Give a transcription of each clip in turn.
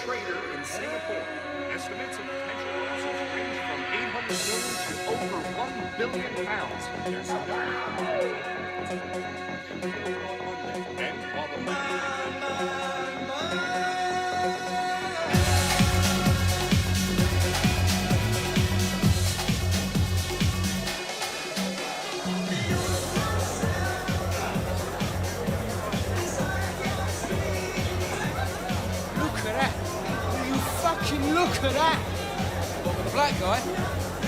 trader in Singapore. Estimates of potential losses range from 800 million to over 1 billion pounds. There's some on Monday. And while the Look at that! What, with the black guy?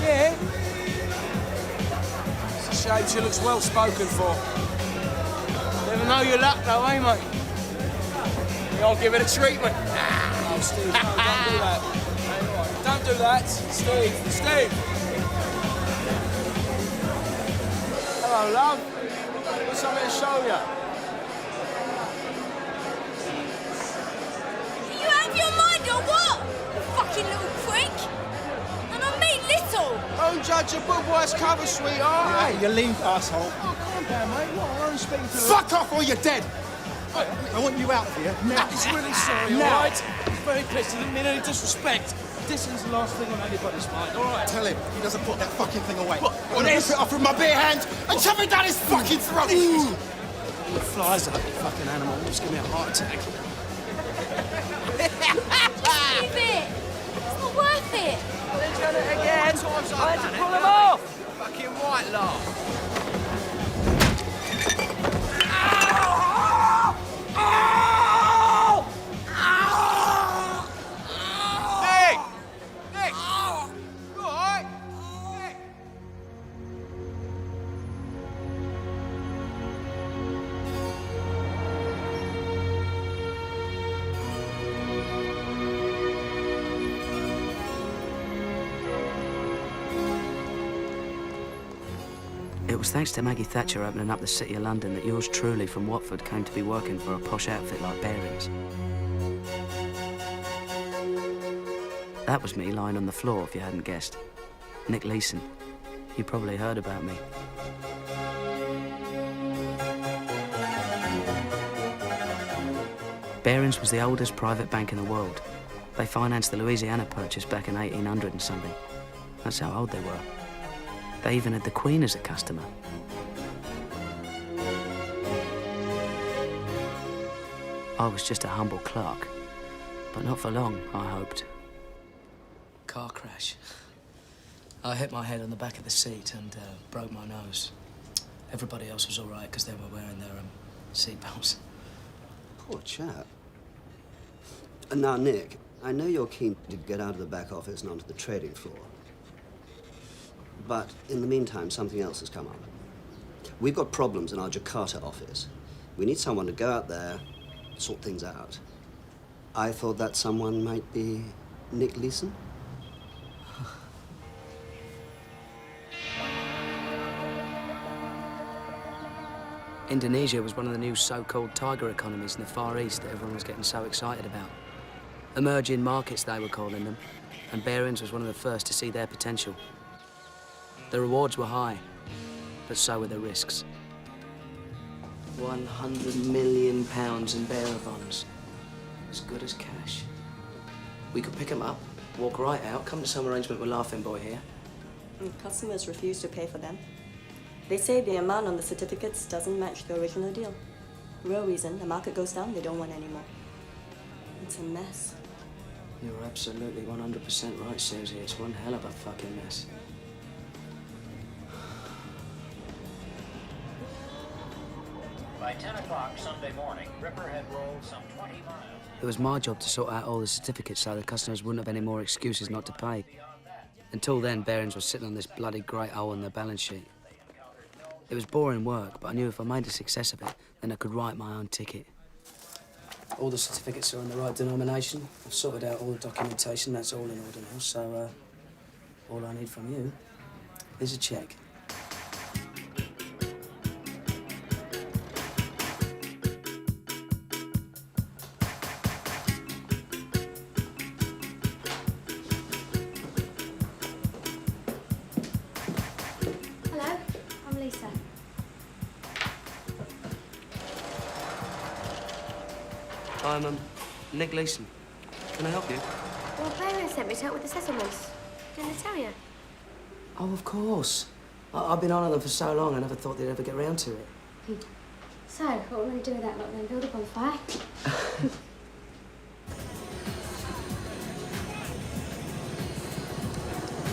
Yeah. It's a shame she looks well spoken for. Never know your luck though, eh, mate? I'll give it a treatment. Oh, Steve, no, don't do that. Don't do that. Steve! Hello, love. Got something to show you. You out of your mind or what? You fucking little prick! And I mean little! Don't judge a book by its cover, sweetheart. Hey, you lean asshole. Oh, calm down, mate. What? I'm speaking to Fuck off or you're dead! I want you out of here now. He's really sorry, Now. all right? He's very pissed. He didn't mean any disrespect. This is the last thing on anybody's mind, all right? Tell him he doesn't put that fucking thing away. What? I'm gonna rip it off with my bare hands and shove it down his fucking throat! The flies up, you fucking animal. Just give me a heart attack. Just leave it! It's not worth it! He's done it again. I had to pull him off. Fucking white laugh. Nick! You all right? Nick! It was thanks to Maggie Thatcher opening up the City of London that yours truly from Watford came to be working for a posh outfit like Bearings. That was me lying on the floor, if you hadn't guessed. Nick Leeson. You probably heard about me. Bearings was the oldest private bank in the world. They financed the Louisiana Purchase back in 1800 and something. That's how old they were. They even had the Queen as a customer. I was just a humble clerk, but not for long, I hoped. Car crash. I hit my head on the back of the seat and broke my nose. Everybody else was all right because they were wearing their seatbelts. Poor chap. Now, Nick, I know you're keen to get out of the back office and onto the trading floor. But in the meantime, something else has come up. We've got problems in our Jakarta office. We need someone to go out there, sort things out. I thought that someone might be Nick Leeson. Indonesia was one of the new so-called tiger economies in the Far East that everyone was getting so excited about. Emerging markets, they were calling them, and Bearings was one of the first to see their potential. The rewards were high, but so were the risks. £100 million in bearer bonds. As good as cash. We could pick them up, walk right out, come to some arrangement with Laughing Boy here. Customers refuse to pay for them. They say the amount on the certificates doesn't match the original deal. Real reason, the market goes down, they don't want any more. It's a mess. You're absolutely 100% right, Susie. It's one hell of a fucking mess. By 10 o'clock Sunday morning, Ripper had rolled some 20 miles. It was my job to sort out all the certificates so the customers wouldn't have any more excuses not to pay. Until then, Bearings was sitting on this bloody great hole in their balance sheet. It was boring work, but I knew if I made a success of it, then I could write my own ticket. All the certificates are in the right denomination. I've sorted out all the documentation. That's all in order now, so all I need from you is a cheque. Hello, I'm Lisa. I'm Nick Leeson. Can I help you? Well, Behrens sent me to help with the settlements. Didn't they tell you? Oh, of course. I've been on them for so long, I never thought they'd ever get round to it. So, what will we do with that lot then? Build a bonfire?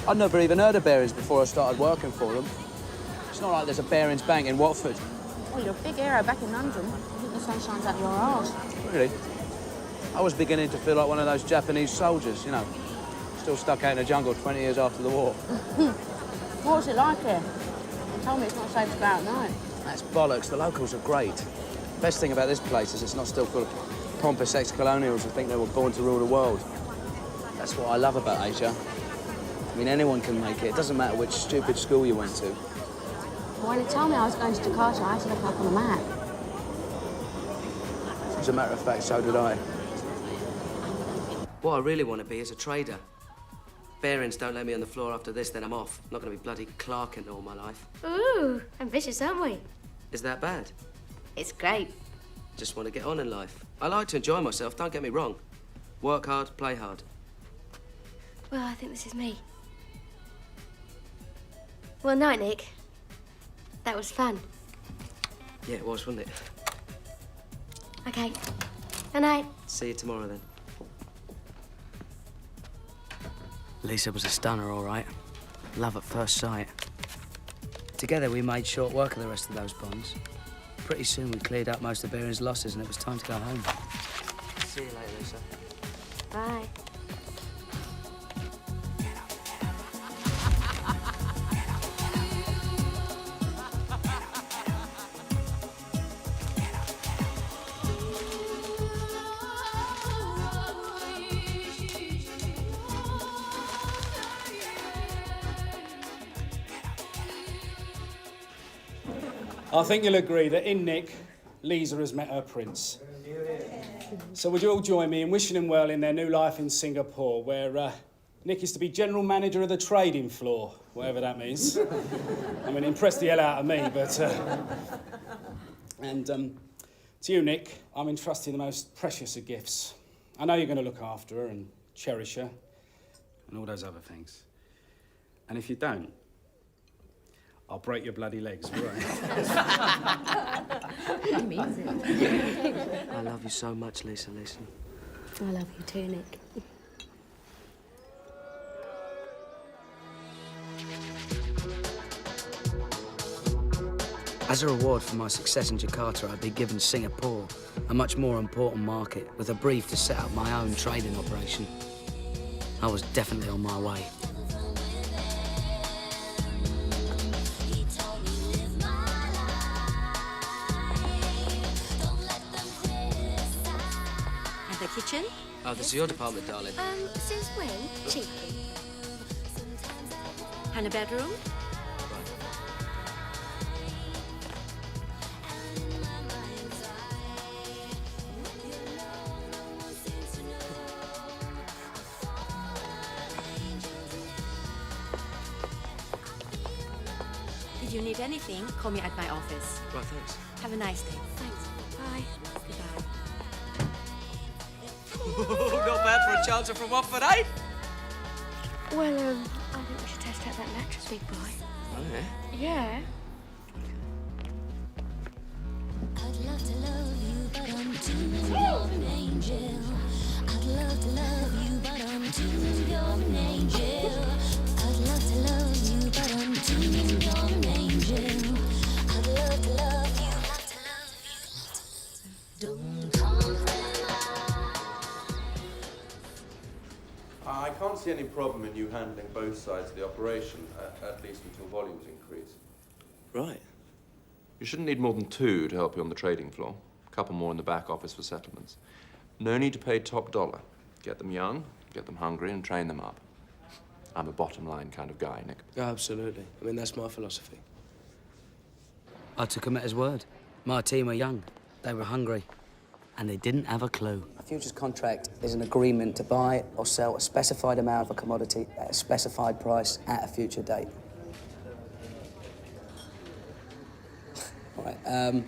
I'd never even heard of Behrens before I started working for them. It's not like there's a Behrens Bank in Watford. Well, you're a big hero back in London. I think the sun shines out your arse. Really? I was beginning to feel like one of those Japanese soldiers, you know, still stuck out in the jungle 20 years after the war. What's it like here? They told me it's not safe to go out at night. That's bollocks. The locals are great. Best thing about this place is it's not still full of pompous ex-colonials who think they were born to rule the world. That's what I love about Asia. I mean, anyone can make it. It doesn't matter which stupid school you went to. Well, when they told me I was going to Jakarta, I had to look up on a map. As a matter of fact, so did I. What I really want to be is a trader. Behrens don't let me on the floor after this, then I'm off. I'm not going to be bloody clerking all my life. Ooh, ambitious, aren't we? Is that bad? It's great. Just want to get on in life. I like to enjoy myself, don't get me wrong. Work hard, play hard. Well, I think this is me. Well, night, Nick. That was fun. Yeah, it was, wasn't it? Okay. Good night. See you tomorrow, then. Lisa was a stunner, all right. Love at first sight. Together, we made short work of the rest of those bonds. Pretty soon, we cleared up most of Behrens' losses, and it was time to go home. See you later, Lisa. Bye. I think you'll agree that in Nick, Lisa has met her prince. So would you all join me in wishing them well in their new life in Singapore, where Nick is to be general manager of the trading floor, whatever that means. I mean, impressed the hell out of me, but... to you, Nick, I'm entrusting the most precious of gifts. I know you're going to look after her and cherish her and all those other things. And if you don't, I'll break your bloody legs, all right? He means it. I love you so much, Lisa, listen. I love you too, Nick. As a reward for my success in Jakarta, I'd be given Singapore, a much more important market, with a brief to set up my own trading operation. I was definitely on my way. The kitchen? Oh, this is your department, darling. Since when? Cheeky. And a bedroom? If you need anything, call me at my office. Right, thanks. Have a nice day. Thanks. Bye. Goodbye. Not bad for a chancer from Watford, eh? Well, I think we should test out that mattress, big boy. Oh, yeah? Yeah. I'd love to love you, but I'm too young an angel. I'd love to love you, but I'm too young an angel. I'd love to love you, but I'm too young an angel. I'd love to love you, love to love you. Don't come I can't see any problem in you handling both sides of the operation, at least until volumes increase. Right. You shouldn't need more than 2 to help you on the trading floor. A couple more in the back office for settlements. No need to pay top dollar. Get them young, get them hungry, and train them up. I'm a bottom line kind of guy, Nick. Absolutely. I mean, that's my philosophy. I took him at his word. My team were young, they were hungry, and they didn't have a clue. A futures contract is an agreement to buy or sell a specified amount of a commodity at a specified price at a future date. Right,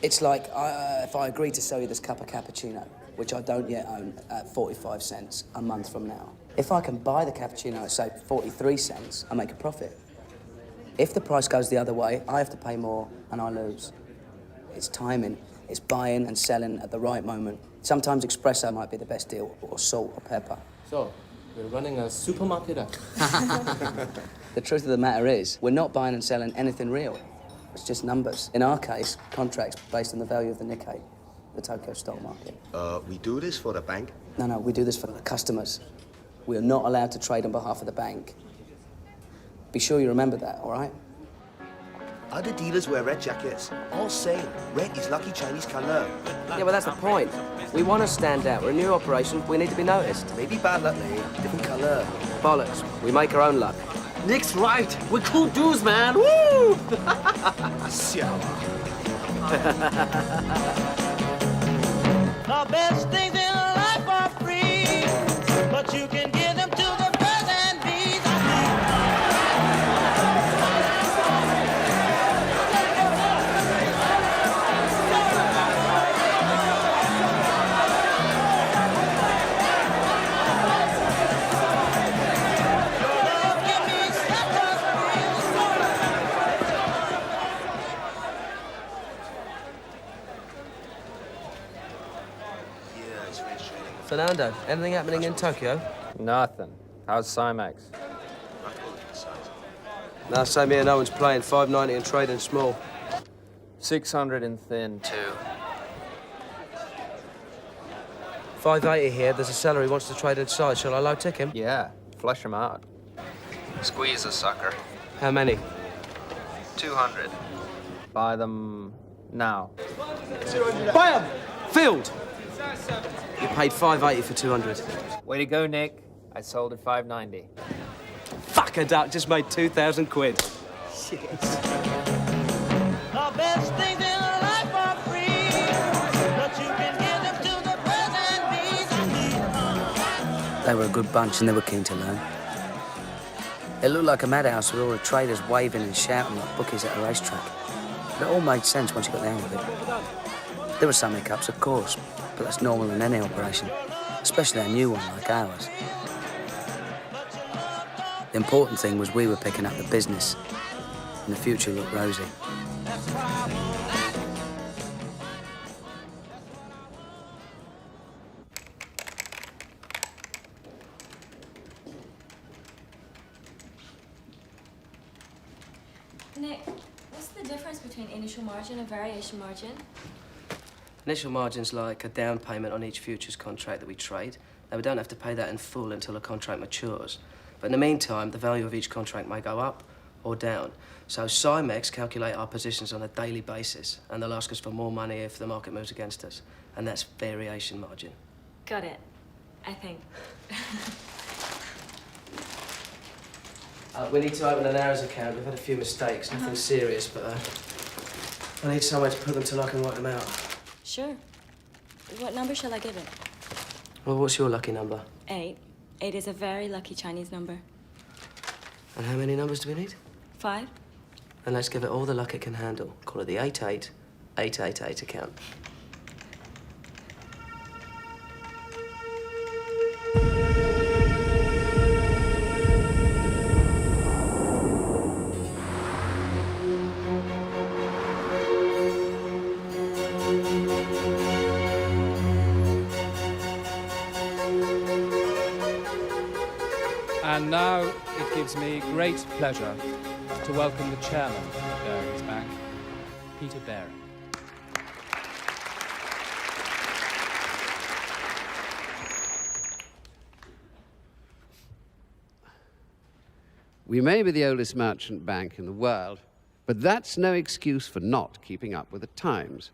it's like if I agree to sell you this cup of cappuccino, which I don't yet own, at 45 cents a month from now. If I can buy the cappuccino at, say, 43 cents, I make a profit. If the price goes the other way, I have to pay more and I lose. It's timing. It's buying and selling at the right moment. Sometimes espresso might be the best deal, or salt or pepper. So, we're running a supermarket. The truth of the matter is, we're not buying and selling anything real. It's just numbers. In our case, contracts based on the value of the Nikkei, the Tokyo stock market. We do this for the bank? No, we do this for the customers. We are not allowed to trade on behalf of the bank. Be sure you remember that, all right? Other dealers wear red jackets. All same. Red is lucky Chinese color. Yeah, but that's the point. We want to stand out. We're a new operation. We need to be noticed. Maybe bad luck, different color. Bollocks. We make our own luck. Nick's right. We're cool dudes, man. Woo! The best things in life are free, but you can give them to the birds and bees. Fernando, anything happening in Tokyo? Nothing. How's Cymex? No, same here. No one's playing. 590 and trading small. 600 in thin. 580 here. There's a seller who wants to trade inside. Shall I low tick him? Yeah, flush him out. Squeeze a sucker. How many? 200. Buy them now. Buy them! Filled! You paid 580 for 200. Way to go, Nick. I sold at 590. Fuck a duck, just made 2,000 quid. The best things in life are free, but you can give them to the birds and bees. They were a good bunch and they were keen to learn. It looked like a madhouse with all the traders waving and shouting like bookies at a racetrack. But it all made sense once you got the hang of it. There were some hiccups, of course, but that's normal in any operation, especially a new one like ours. The important thing was we were picking up the business, and the future looked rosy. Nick, what's the difference between initial margin and variation margin? Initial margin's like a down payment on each futures contract that we trade. Now, we don't have to pay that in full until a contract matures. But in the meantime, the value of each contract may go up or down. So Cymex calculate our positions on a daily basis, and they'll ask us for more money if the market moves against us. And that's variation margin. Got it, I think. We need to open an hours account. We've had a few mistakes, nothing serious, but I need somewhere to put them till I can work them out. Sure. What number shall I give it? Well, what's your lucky number? 8. 8 is a very lucky Chinese number. And how many numbers do we need? 5. And let's give it all the luck it can handle. Call it the 88888 account. And now it gives me great pleasure to welcome the chairman of Barings Bank, Peter Baring. We may be the oldest merchant bank in the world, but that's no excuse for not keeping up with the times.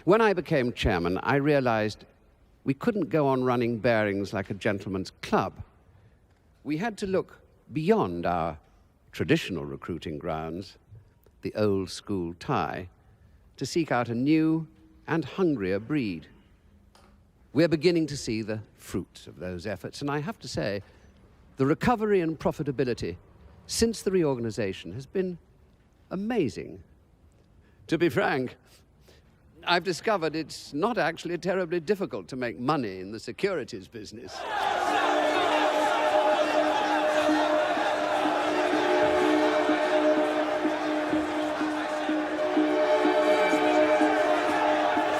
When I became chairman, I realized we couldn't go on running Barings like a gentleman's club. We had to look beyond our traditional recruiting grounds, the old school tie, to seek out a new and hungrier breed. We're beginning to see the fruits of those efforts, and I have to say, the recovery and profitability since the reorganization has been amazing. To be frank, I've discovered it's not actually terribly difficult to make money in the securities business.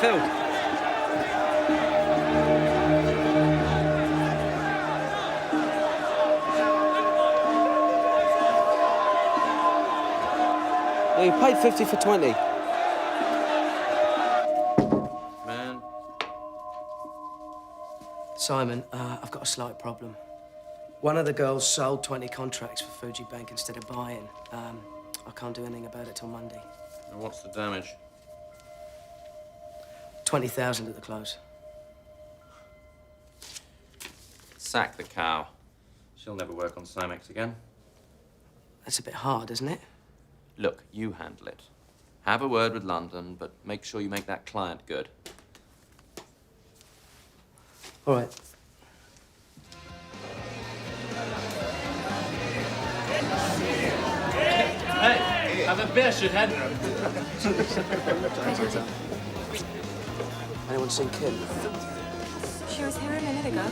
Phil. Yeah, you paid 50 for 20. Man. Simon, I've got a slight problem. One of the girls sold 20 contracts for Fuji Bank instead of buying. I can't do anything about it till Monday. And what's the damage? 20,000 at the close. Sack the cow. She'll never work on Simex again. That's a bit hard, isn't it? Look, you handle it. Have a word with London, but make sure you make that client good. All right. Hey, have a beer, shithead. Anyone seen Kim? She was here a minute ago.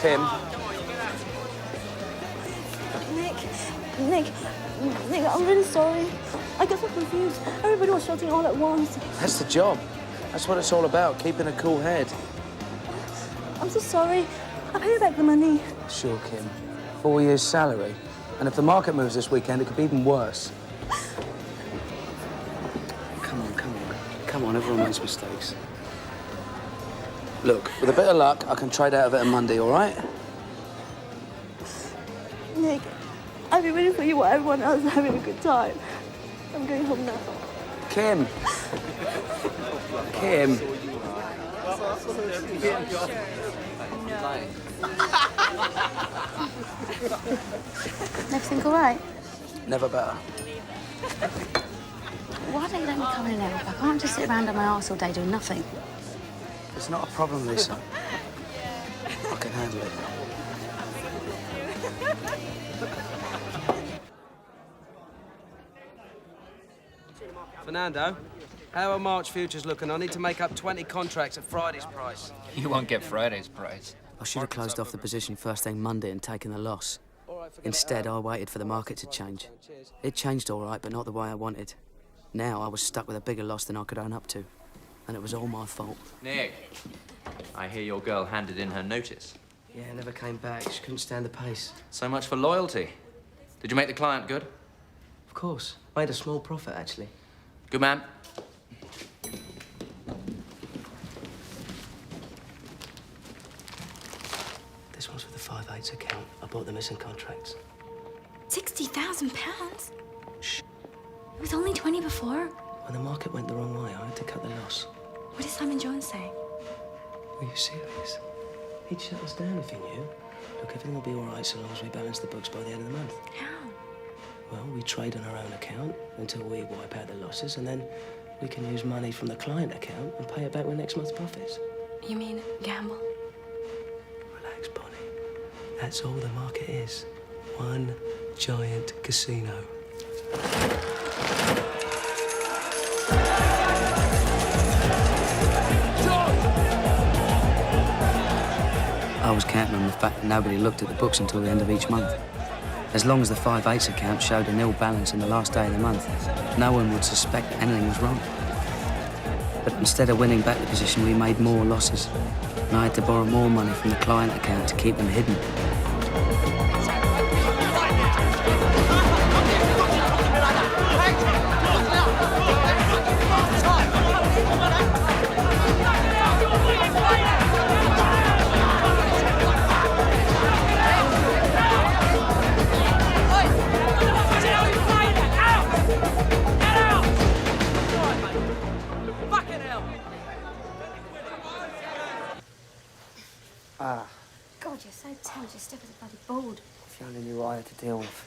Kim? Nick, I'm really sorry. I got so confused. Everybody was shouting all at once. That's the job. That's what it's all about, keeping a cool head. I'm so sorry. I'll pay you back the money. Sure, Kim. 4 years' salary. And if the market moves this weekend, it could be even worse. Come on, everyone makes mistakes. Look, with a bit of luck, I can trade out of it on Monday, all right? Nick, I'll be waiting for you while everyone else is having a good time. I'm going home now. Kim. Kim. Everything all right? Never better. Why don't you let me come in and help? I can't just sit around on my arse all day doing nothing. It's not a problem, Lisa. I can handle it. Fernando, how are March futures looking? I need to make up 20 contracts at Friday's price. You won't get Friday's price. I should have closed off the position first thing Monday and taken the loss. Instead, I waited for the market to change. It changed all right, but not the way I wanted. Now I was stuck with a bigger loss than I could own up to. And it was all my fault. Nick, I hear your girl handed in her notice. Yeah, never came back. She couldn't stand the pace. So much for loyalty. Did you make the client good? Of course. Made a small profit, actually. Good man. This one's for the 5/8 account. I bought the missing contracts. £60,000? Shh. It was only 20 before. When the market went the wrong way, I had to cut the loss. What did Simon Jones say? Are you serious? He'd shut us down if he knew. Look, everything will be all right so long as we balance the books by the end of the month. How? Well, we trade on our own account until we wipe out the losses, and then we can use money from the client account and pay it back with next month's profits. You mean gamble? Relax, Bonnie. That's all the market is. One giant casino. I was counting on the fact that nobody looked at the books until the end of each month. As long as the 5/8 account showed a nil balance in the last day of the month, no one would suspect that anything was wrong. But instead of winning back the position, we made more losses. And I had to borrow more money from the client account to keep them hidden. God, you're so tense. You're stiff as a bloody board. If you only knew what I had to deal with.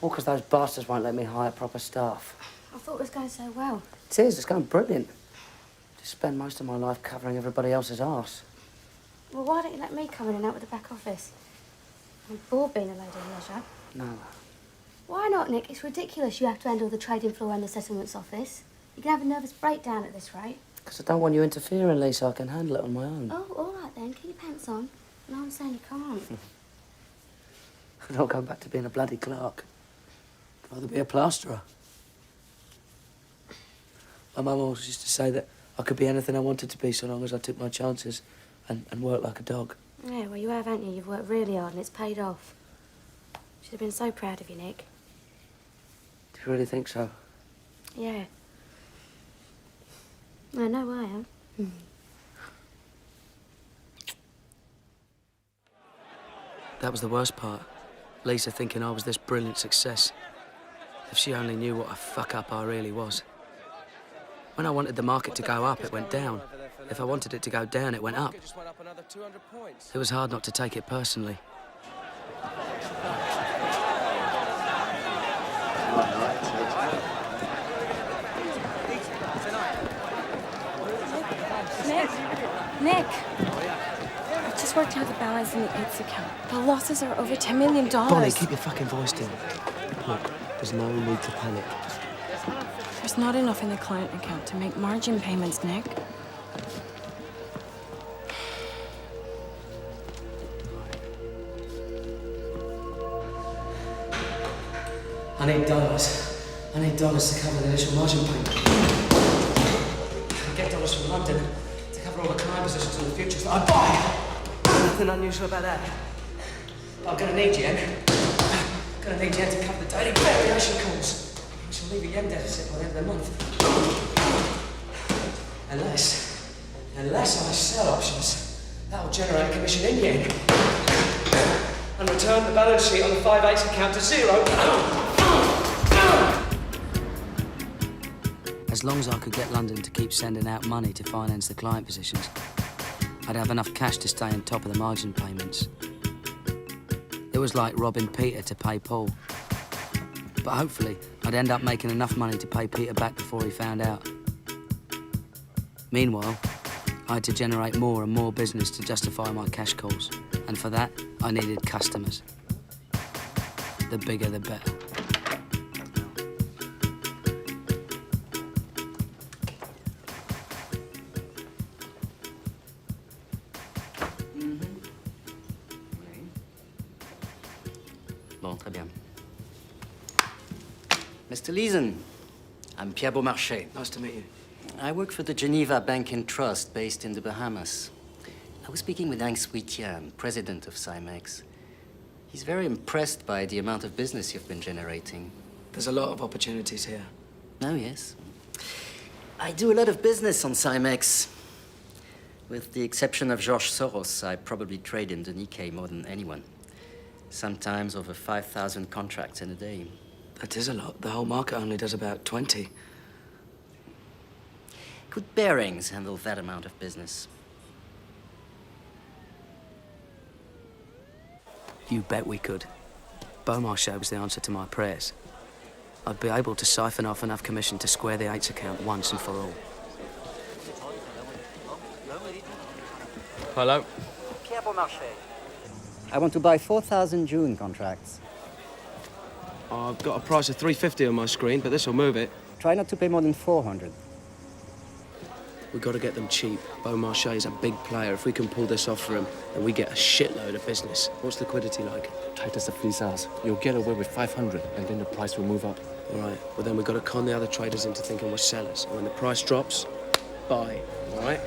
All because those bastards won't let me hire proper staff. I thought it was going so well. It is, it's going brilliant. Just spend most of my life covering everybody else's arse. Well, why don't you let me come in and out with the back office? I'm bored being a lady of leisure. No. Why not, Nick? It's ridiculous you have to handle the trading floor and the settlements office. You can have a nervous breakdown at this rate. Because I don't want you interfering, Lisa. I can handle it on my own. Oh, all right then. Keep your pants on. No, I'm saying you can't. I don't go back to being a bloody clerk. I'd rather be a plasterer. My mum always used to say that I could be anything I wanted to be so long as I took my chances and worked like a dog. Yeah, well, you have, haven't you? You've worked really hard and it's paid off. Should have been so proud of you, Nick. Do you really think so? Yeah. I know I am. That was the worst part. Lisa thinking I was this brilliant success. If she only knew what a fuck-up I really was. When I wanted the market to go up, it went down. If I wanted it to go down, it went up. It was hard not to take it personally. Nick! I've just worked out the balance in the AIDS account. The losses are over $10 million. Bonnie, keep your fucking voice down. Look, there's no need to panic. There's not enough in the client account to make margin payments, Nick. I need dollars. I need dollars to cover the initial margin payment. I get dollars from London to cover all the client positions in the futures that I buy. Nothing unusual about that. But I'm gonna need yen. Gonna need yen to cover the daily variation calls. Which will leave a yen deficit by the end of the month. Unless I sell options, that'll generate a commission in yen. And return the balance sheet on the 5/8 account to zero. As long as I could get London to keep sending out money to finance the client positions, I'd have enough cash to stay on top of the margin payments. It was like robbing Peter to pay Paul. But hopefully, I'd end up making enough money to pay Peter back before he found out. Meanwhile, I had to generate more and more business to justify my cash calls. And for that, I needed customers. The bigger, the better. Bon, très bien. Mr. Leeson, I'm Pierre Beaumarchais. Nice to meet you. I work for the Geneva Bank and Trust based in the Bahamas. I was speaking with Hank Sweetian, president of Cymex. He's very impressed by the amount of business you've been generating. There's a lot of opportunities here. Oh, yes. I do a lot of business on Cymex. With the exception of George Soros, I probably trade in the Nikkei more than anyone. Sometimes over 5,000 contracts in a day. That is a lot. The whole market only does about 20. Could Bearings handle that amount of business? You bet we could. Beaumarchais was the answer to my prayers. I'd be able to siphon off enough commission to square the 8's account once and for all. Hello? Pierre Beaumarchais. I want to buy 4,000 June contracts. I've got a price of $350 on my screen, but this will move it. Try not to pay more than 400. We've got to get them cheap. Beaumarchais is a big player. If we can pull this off for him, then we get a shitload of business. What's liquidity like? Tight as the fleece house. You'll get away with 500, and then the price will move up. All right. Well, then we've got to con the other traders into thinking we're sellers. And when the price drops, buy. All right?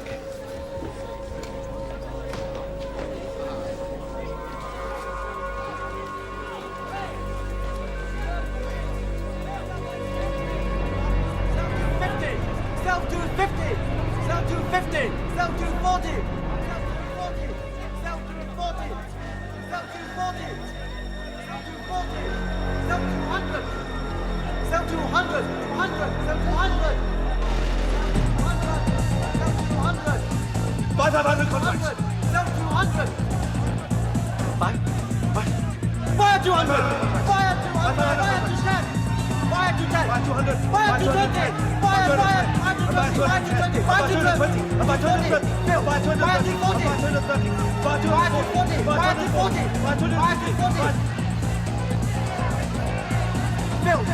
Phil!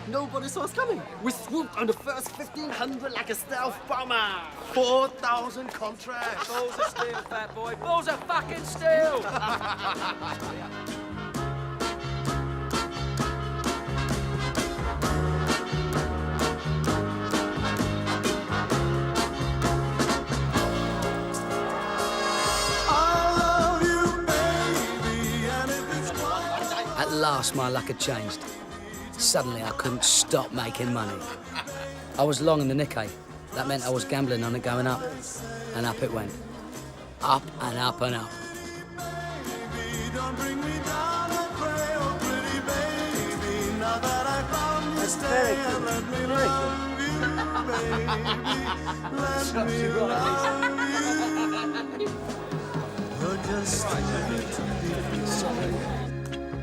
Nobody saw us coming. We swooped on the first 1,500 like a stealth bomber. 4,000 contracts. Balls of steel, fat boy. Balls of fucking steel! At last, my luck had changed. Suddenly, I couldn't stop making money. I was long in the Nikkei. That meant I was gambling on it going up. And up it went. Up and up and up. That's very good. Very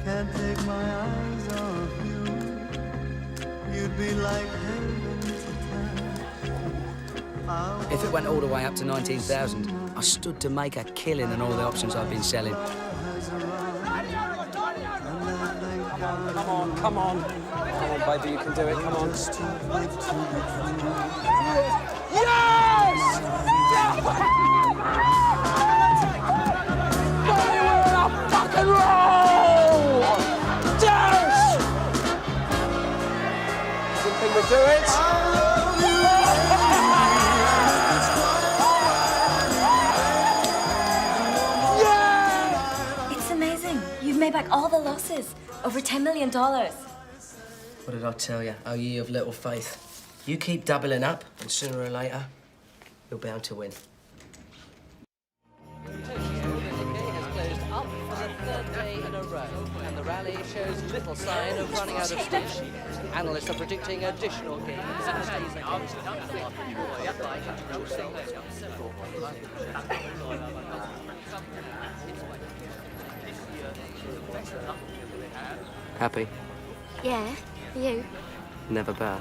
Can't take my eyes off you. You'd be like heaven to touch. If it went all the way up to 19,000, I stood to make a killing in all the options I'd been selling. Come on, come on. Come on, baby, you can do it, come on. Yes! Boy, we're on a fucking roll! Yes! Didn't think we'd do it. It's amazing. You've made back all the losses. Over $10 million. What did I tell you? Oh, ye of little faith. You keep doubling up, and sooner or later, you're bound to win. has closed up for the third day in a row, and the rally shows little sign of running out of steam. Analysts are predicting additional gains. Happy? Yeah, you. Never better.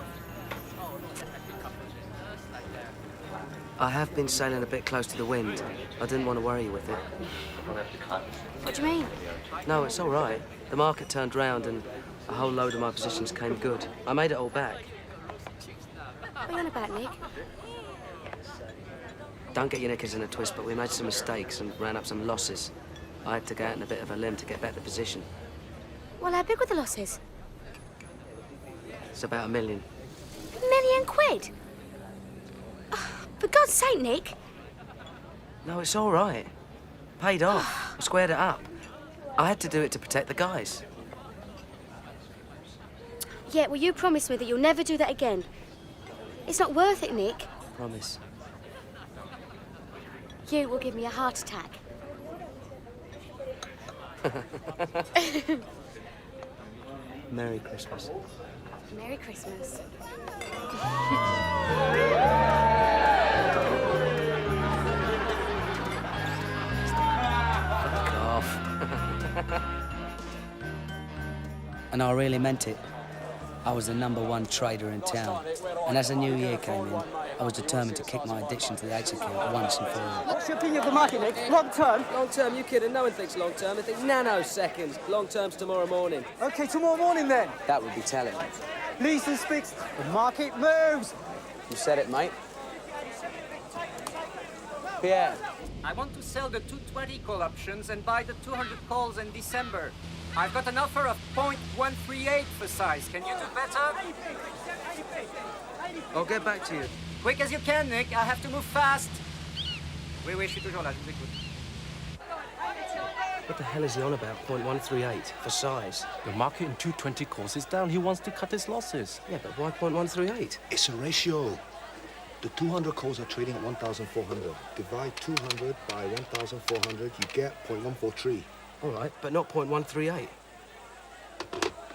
I have been sailing a bit close to the wind. I didn't want to worry you with it. What do you mean? No, it's all right. The market turned round and a whole load of my positions came good. I made it all back. What are you on about, Nick? Don't get your knickers in a twist, but we made some mistakes and ran up some losses. I had to go out on a bit of a limb to get back the position. Well, how big were the losses? It's about £1 million. £1 million? Oh, for God's sake, Nick. No, it's all right. Paid off. I squared it up. I had to do it to protect the guys. Yeah, well, you promised me that you'll never do that again. It's not worth it, Nick. Promise. You will give me a heart attack. Merry Christmas. Merry Christmas. Fuck off. And I really meant it. I was the #1 trader in town. And as the new year came in, I was determined to kick my addiction to the 8s account once and for all. What's your opinion of the market, Nick? Long term? Long term, you kidding? No one thinks long term. They think nanoseconds. Long term's tomorrow morning. Okay, tomorrow morning then. That would be telling. Leeson speaks. The market moves. You said it, mate. Pierre. I want to sell the 220 call options and buy the 200 calls in December. I've got an offer of 0.138 for size. Can you do better? I'll get back to you. Quick as you can, Nick. I have to move fast. Oui, je suis toujours là. Je vous écoute. What the hell is he on about? 0.138 for size. The market in 220 calls is down. He wants to cut his losses. Yeah, but why 0.138? It's a ratio. The 200 calls are trading at 1,400. Divide 200 by 1,400, you get 0.143. All right, but not 0.138.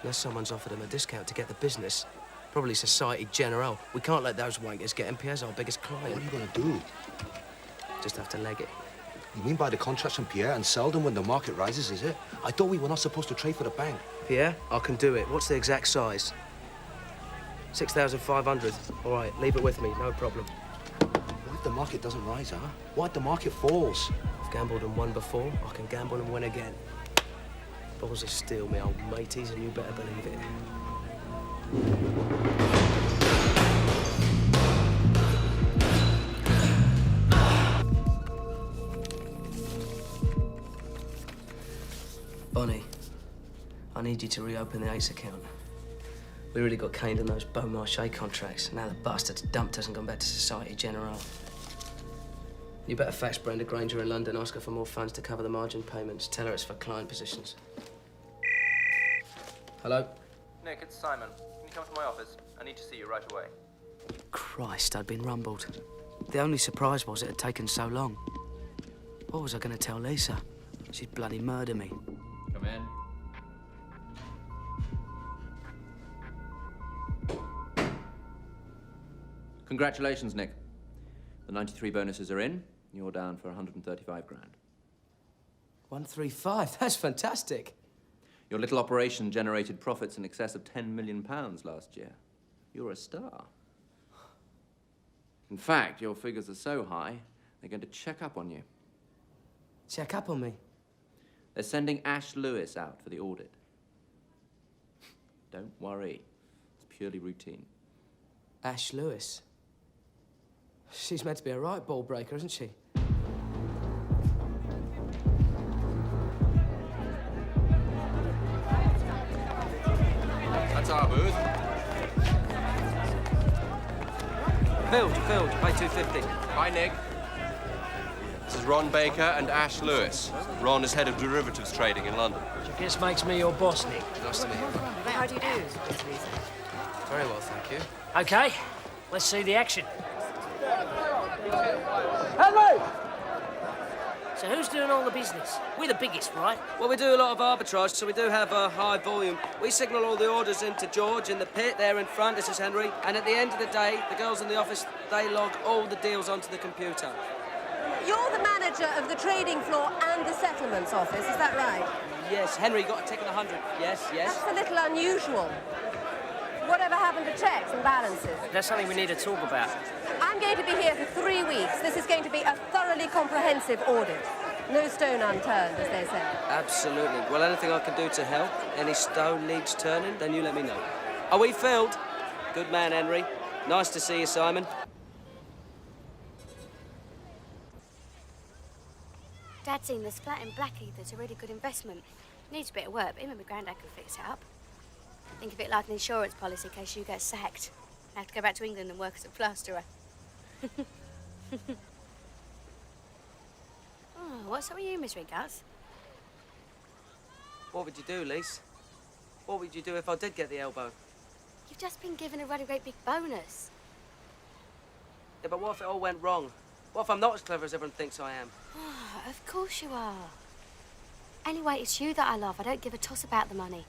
Unless someone's offered him a discount to get the business. Probably Societe Generale. We can't let those wankers get him. Pierre's our biggest client. What are you going to do? Just have to leg it. You mean buy the contracts from Pierre and sell them when the market rises, is it? I thought we were not supposed to trade for the bank. Pierre, I can do it. What's the exact size? 6,500. All right, leave it with me. No problem. What if the market doesn't rise, huh? What if the market falls? I've Gambled and won before, I can gamble and win again. Balls of steel, me old mateys, and you better believe it. Bonnie, I need you to reopen the Ace account. We really got caned in those Beaumarchais contracts. Now the bastard's dumped us and gone back to Societe Generale. You better fax Brenda Granger in London, ask her for more funds to cover the margin payments. Tell her it's for client positions. Hello? Nick, it's Simon. Can you come to my office? I need to see you right away. Christ, I'd been rumbled. The only surprise was it had taken so long. What was I going to tell Lisa? She'd bloody murder me. Come in. Congratulations, Nick. The 93 bonuses are in. You're down for 135 grand. 135? That's fantastic. Your little operation generated profits in excess of £10 million last year. You're a star. In fact, your figures are so high, they're going to check up on you. Check up on me? They're sending Ash Lewis out for the audit. Don't worry. It's purely routine. Ash Lewis? She's meant to be a right ball breaker, isn't she? That's our booth. Filled, pay $2.50. Hi, Nick. This is Ron Baker and Ash Lewis. Ron is head of derivatives trading in London. Which I guess makes me your boss, Nick. Nice to meet you. How do you do? Very well, thank you. Okay, let's see the action. Henry! So who's doing all the business? We're the biggest, right? Well, we do a lot of arbitrage, so we do have a high volume. We signal all the orders into George in the pit there in front. This is Henry. And at the end of the day, the girls in the office, they log all the deals onto the computer. You're the manager of the trading floor and the settlements office, is that right? Yes, Henry, you got a tick of 100. Yes, yes. That's a little unusual. Whatever happened to checks and balances? That's something we need to talk about. I'm going to be here for 3 weeks. This is going to be a thoroughly comprehensive audit. No stone unturned, as they say. Absolutely. Well, anything I can do to help, any stone needs turning, then you let me know. Are we filled? Good man, Henry. Nice to see you, Simon. Dad's seen this flat in Blackheath that's a really good investment. Needs a bit of work, but him and my granddad can fix it up. Think of it like an insurance policy in case you get sacked. I have to go back to England and work as a plasterer. Oh, what's up with you, Miss Gus? What would you do, Lise? What would you do if I did get the elbow? You've just been given a really great big bonus. Yeah, but what if it all went wrong? What if I'm not as clever as everyone thinks I am? Oh, of course you are. Anyway, it's you that I love. I don't give a toss about the money.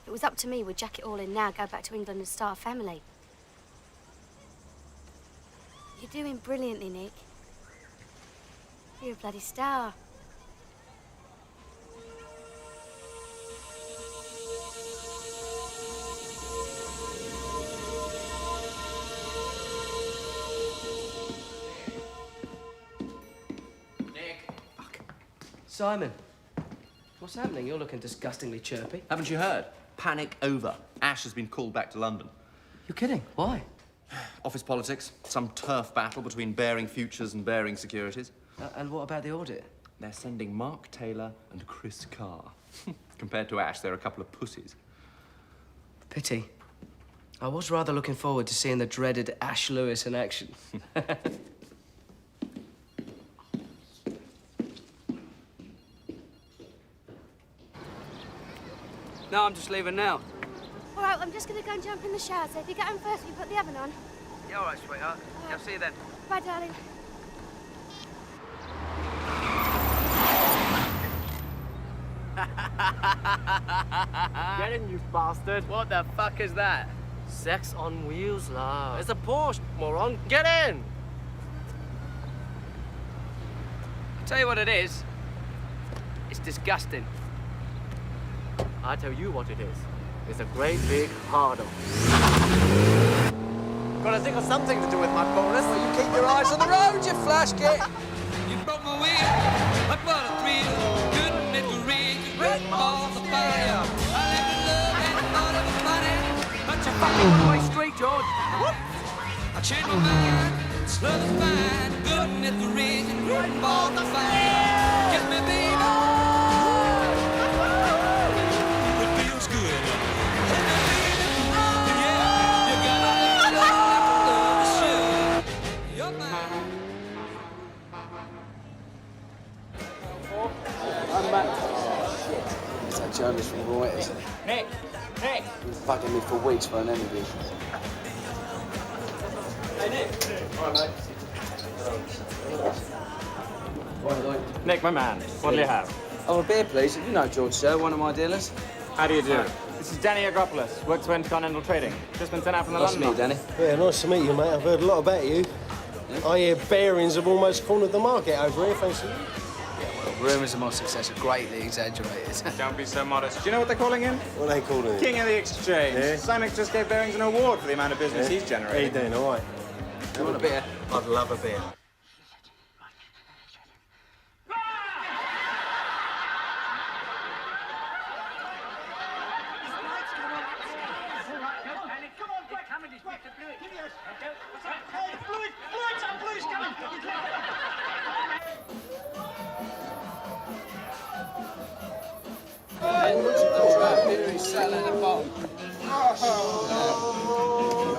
If it was up to me, we'd jack it all in now, go back to England and start a family. You're doing brilliantly, Nick. You're a bloody star. Simon, what's happening? You're looking disgustingly chirpy. Haven't you heard? Panic over. Ash has been called back to London. You're kidding? Why? Office politics, some turf battle between Baring Futures and Baring Securities. And what about the audit? They're sending Mark Taylor and Chris Carr. Compared to Ash, they're a couple of pussies. Pity. I was rather looking forward to seeing the dreaded Ash Lewis in action. No, I'm just leaving now. All right, I'm just going to go and jump in the shower, so if you get home first, you put the oven on. Yeah, all right, sweetheart. Yeah, I'll see you then. Bye, darling. Get in, you bastard. What the fuck is that? Sex on wheels, love. It's a Porsche, moron. Get in! I'll tell you what it is. It's disgusting. I tell you what it is. It's a great big hard-on. Gotta think of something to do with my bonus. Well, you keep your eyes on the road, you flash kid. You broke my wheel. fucking off my street, George! What? I changed my mind, slow the fine, good at the region, good ball the fine. Kiss me, baby. It feels good. Kiss me, baby. Yeah, you gotta let love the show. You're mine. I'm back. It's that journalist from Reuters. Nick! Nick! He was bugging me for weeks for an interview. Hey, Nick! All right, mate. Nick, my man, what do you have? Oh, a beer, please. You know George, sir, one of my dealers. How do you do? This is Danny Agropoulos, works for Intercontinental Trading. Just been sent out from the Nice to London meet you, office. Danny. Yeah, nice to meet you, mate. I've heard a lot about you. I hear bearings have almost cornered the market over here, thanks to you. Rumours of my success are greatly exaggerated. Don't be so modest. Do you know what they're calling him? What are they calling him? King of the Exchange. Yeah. Simex just gave Bearings an award for the amount of business he's How generating. you doing, all right? Do you want a beer? I'd love a beer. Saddle in the bottom.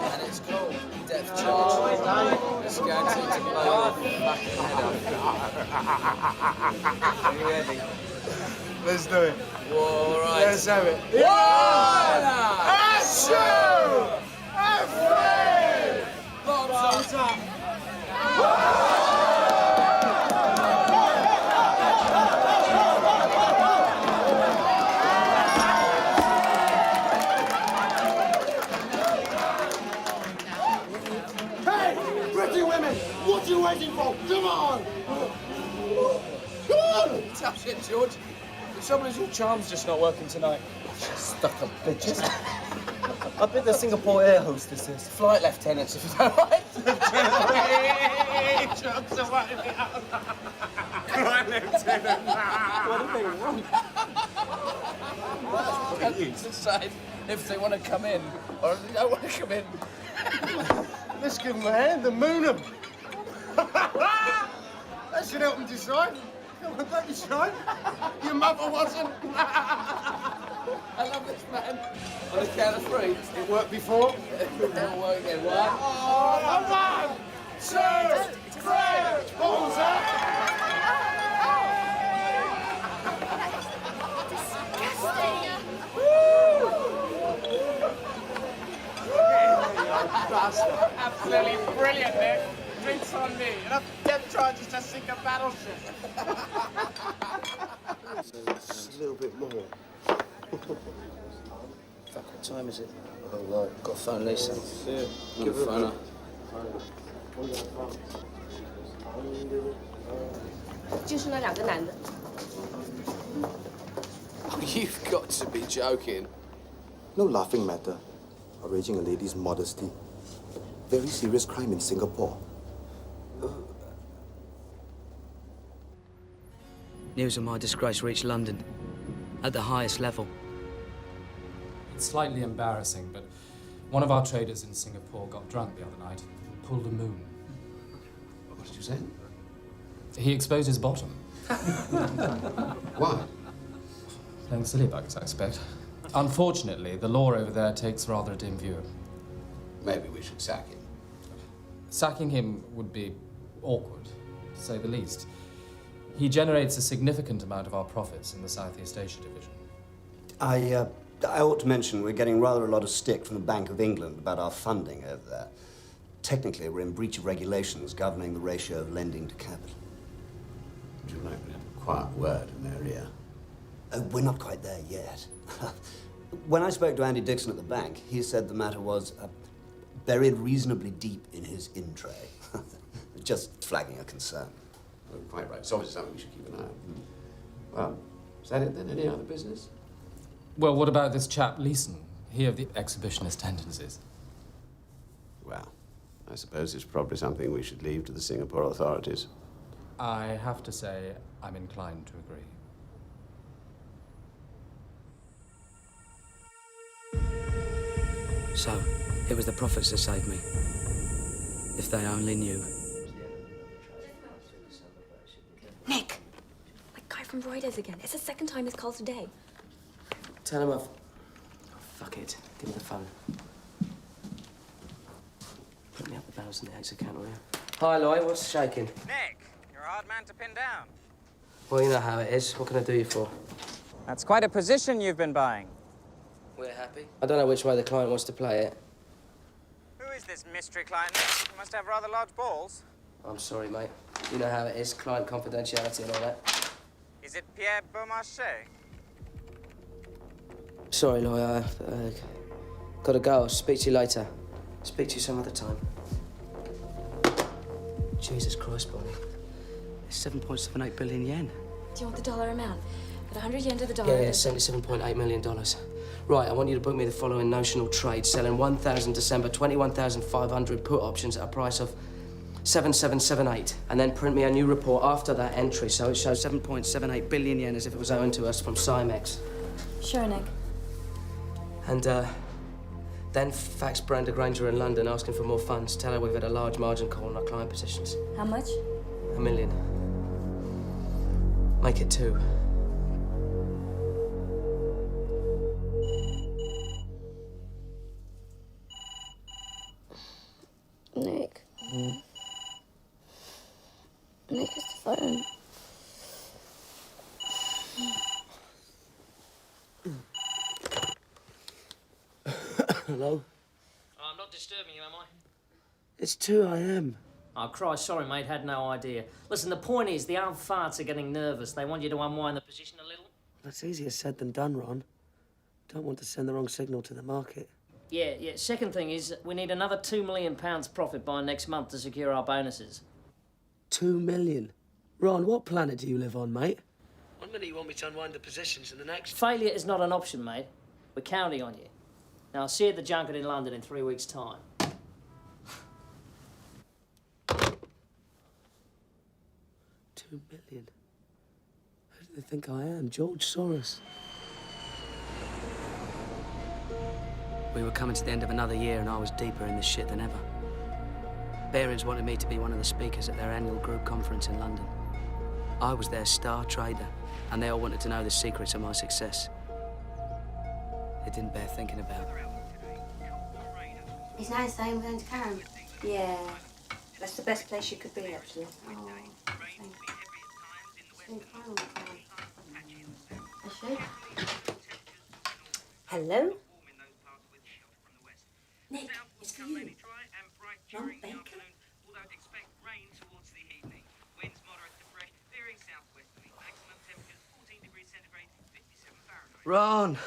And it's called depth charge. It's guaranteed to blow the fucking head off. Are you ready? Let's do it. All right. Let's have it. One, a two, a three. Bottoms up. What are you waiting for? Come on! Come on! Tough shit, George. The trouble is your charm's just not working tonight. Stuck-up bitches. I bet they're Singapore air hostesses. Flight lieutenants, if you don't mind. Jokes are wiping me out. Flight lieutenant. What do they want? Decide if they want to come in or if they don't want to come in. Let's give them a hand and moon them. That should help them decide. Come on, don't be shy. Your mother wasn't. I love this man. On the count of three. It worked before. It'll work again. One. Oh, 1, 2, 3. Balls up. Absolutely brilliant, Nick. Drinks on me. Enough depth charges to sink a battleship. Just a little bit more. Fuck, what time is it? Oh, right. Got to phone Lisa. Yeah. Give her a phone her. Oh, you've got to be joking. No laughing matter. Outraging a lady's modesty. Very serious crime in Singapore. News of my disgrace reached London, at the highest level. It's slightly embarrassing, but one of our traders in Singapore got drunk the other night and pulled a moon. What did you say? He exposed his bottom. Why? Playing silly buggers, I expect. Unfortunately, the law over there takes rather a dim view. Maybe we should sack him. Sacking him would be awkward, to say the least. He generates a significant amount of our profits in the Southeast Asia division. I ought to mention we're getting rather a lot of stick from the Bank of England about our funding over there. Technically, we're in breach of regulations governing the ratio of lending to capital. Would you like to have a quiet word in their ear? We're not quite there yet. When I spoke to Andy Dixon at the bank, he said the matter was buried reasonably deep in his in-tray. Just flagging a concern. Oh, quite right. It's obviously something we should keep an eye on. Well, is that it then? Any other business? Well, what about this chap, Leeson? He of the exhibitionist tendencies. Well, I suppose it's probably something we should leave to the Singapore authorities. I have to say, I'm inclined to agree. So, it was the profits that saved me. If they only knew. Nick! That guy from Reuters again. It's the second time he's called today. Tell him I've... Oh, fuck it. Give me the phone. Put me up the balance in the Ace account, will you? Hi, Lloyd. What's shaking? Nick, you're a hard man to pin down. Well, you know how it is. What can I do you for? That's quite a position you've been buying. We're happy. I don't know which way the client wants to play it. Who is this mystery client, Nick? You must have rather large balls. I'm sorry, mate. You know how it is. Client confidentiality and all that. Is it Pierre Beaumarchais? Sorry, Lloyd. Gotta go. I'll speak to you later. Speak to you some other time. Jesus Christ, Bonnie. It's 7.78 billion yen. Do you want the dollar amount? At 100 yen to the dollar... Yeah, $77.8 million. Right, I want you to book me the following notional trade, selling 1,000 December 21,500 put options at a price of 7778, and then print me a new report after that entry, so it shows 7.78 billion yen as if it was owing to us from Cymex. Sure, Nick. And, then fax Brenda Granger in London asking for more funds. Tell her we've had a large margin call on our client positions. How much? $1 million. Make it 2. Nick. Nick, it's the phone. Hello? Oh, I'm not disturbing you, am I? It's 2 a.m. Oh, Christ, sorry, mate, had no idea. Listen, the point is, the old farts are getting nervous. They want you to unwind the position a little. That's easier said than done, Ron. Don't want to send the wrong signal to the market. Yeah. Second thing is, we need another £2 million profit by next month to secure our bonuses. 2 million? Ron, what planet do you live on, mate? One minute you want me to unwind the positions and the next... Failure is not an option, mate. We're counting on you. Now, I'll see you at the junket in London in 3 weeks' time. 2 million? Who do they think I am? George Soros? We were coming to the end of another year and I was deeper in this shit than ever. Barings wanted me to be one of the speakers at their annual group conference in London. I was their star trader, and they all wanted to know the secrets of my success. It didn't bear thinking about. It's nice though, we're going to Karen. Yeah, that's the best place you could be, actually. Oh, Hello? Nick, it's for you. Ron Baker? Ron!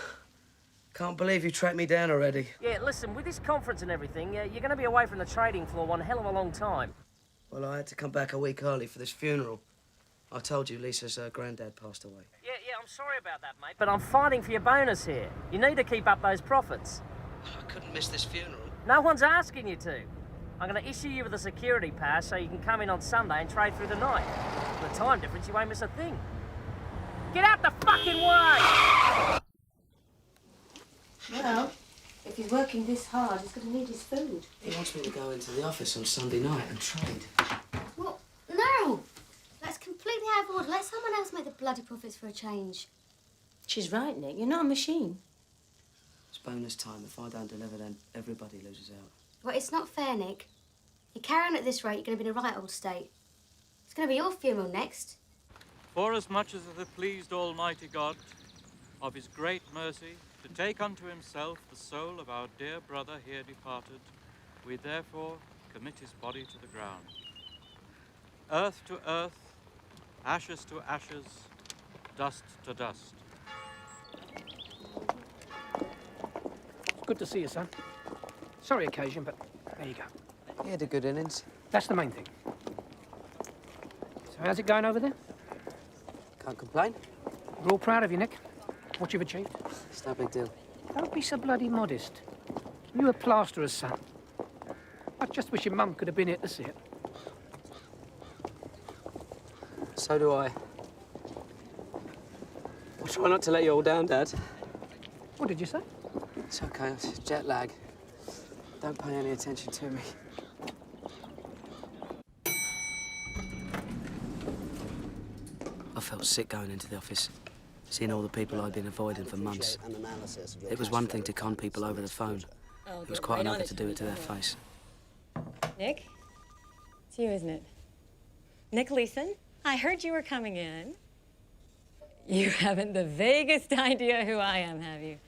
Can't believe you tracked me down already. Yeah, listen, with this conference and everything, you're going to be away from the trading floor one hell of a long time. Well, I had to come back a week early for this funeral. I told you Lisa's granddad passed away. Yeah, I'm sorry about that, mate, but I'm fighting for your bonus here. You need to keep up those profits. I couldn't miss this funeral. No one's asking you to. I'm going to issue you with a security pass so you can come in on Sunday and trade through the night. With the time difference, you won't miss a thing. Get out the fucking way! Well, if he's working this hard, he's going to need his food. He wants me to go into the office on Sunday night and trade. Well, no! That's completely out of order. Let someone else make the bloody profits for a change. She's right, Nick. You're not a machine. It's bonus time. If I don't deliver, then everybody loses out. Well, it's not fair, Nick. You carry on at this rate, you're going to be in a right old state. It's going to be your funeral next. Forasmuch as it pleased Almighty God, of his great mercy, to take unto himself the soul of our dear brother here departed, we therefore commit his body to the ground. Earth to earth, ashes to ashes, dust to dust. It's good to see you, son. Sorry occasion, but there you go. He had a good innings. That's the main thing. So how's it going over there? Can't complain. We're all proud of you, Nick. What you've achieved. It's no big deal. Don't be so bloody modest. You a plasterer's son. I just wish your mum could have been here to see it. So do I. I'll try not to let you all down, Dad. What did you say? It's okay. It's jet lag. Don't pay any attention to me. I felt sick going into the office, seeing all the people I'd been avoiding for months. It was one thing to con people over the phone. It was quite another to do it to their face. Nick? It's you, isn't it? Nick Leeson, I heard you were coming in. You haven't the vaguest idea who I am, have you?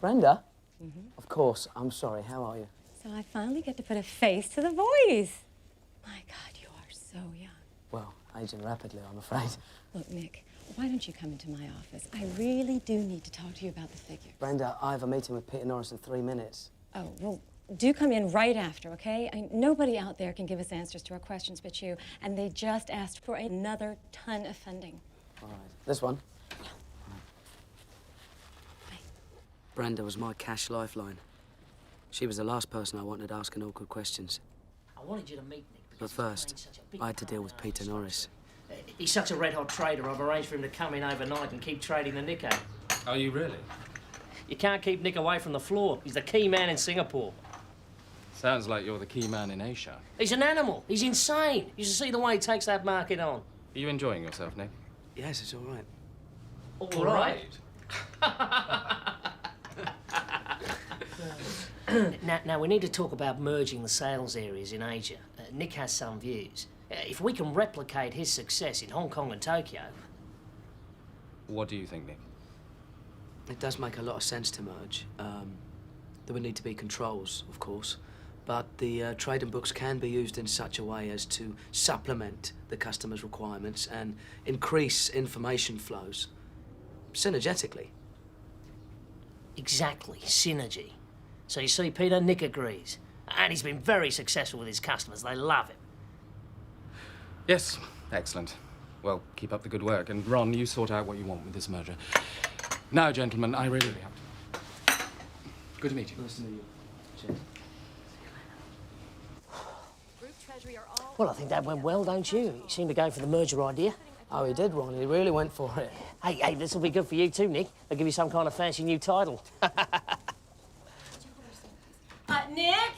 Brenda? Of course. I'm sorry. How are you? So I finally get to put a face to the voice. My God, you are so young. Well, aging rapidly, I'm afraid. Look, Nick, why don't you come into my office? I really do need to talk to you about the figure. Brenda, I have a meeting with Peter Norris in 3 minutes. Oh, well, do come in right after, okay? Nobody out there can give us answers to our questions but you, and they just asked for another ton of funding. All right. This one? Yeah. Brenda was my cash lifeline. She was the last person I wanted asking awkward questions. I wanted you to meet Nick. But first, I had to deal with Peter Norris. He's such a red-hot trader, I've arranged for him to come in overnight and keep trading the Nico. Are you really? You can't keep Nick away from the floor. He's the key man in Singapore. Sounds like you're the key man in Asia. He's an animal. He's insane. You should see the way he takes that market on. Are you enjoying yourself, Nick? Yes, it's all right. All right. Now, we need to talk about merging the sales areas in Asia. Nick has some views. If we can replicate his success in Hong Kong and Tokyo... What do you think, Nick? It does make a lot of sense to merge. There would need to be controls, of course, but the trading books can be used in such a way as to supplement the customer's requirements and increase information flows synergetically. Exactly, synergy. So you see, Peter, Nick agrees. And he's been very successful with his customers. They love him. Yes, excellent. Well, keep up the good work. And Ron, you sort out what you want with this merger. Now, gentlemen, I really have to. Good to meet you. Nice to meet you. Cheers. Well, I think that went well, don't you? You seem to go for the merger idea. Oh, he did, Ron. He really went for it. Hey, this will be good for you too, Nick. They'll give you some kind of fancy new title. Nick?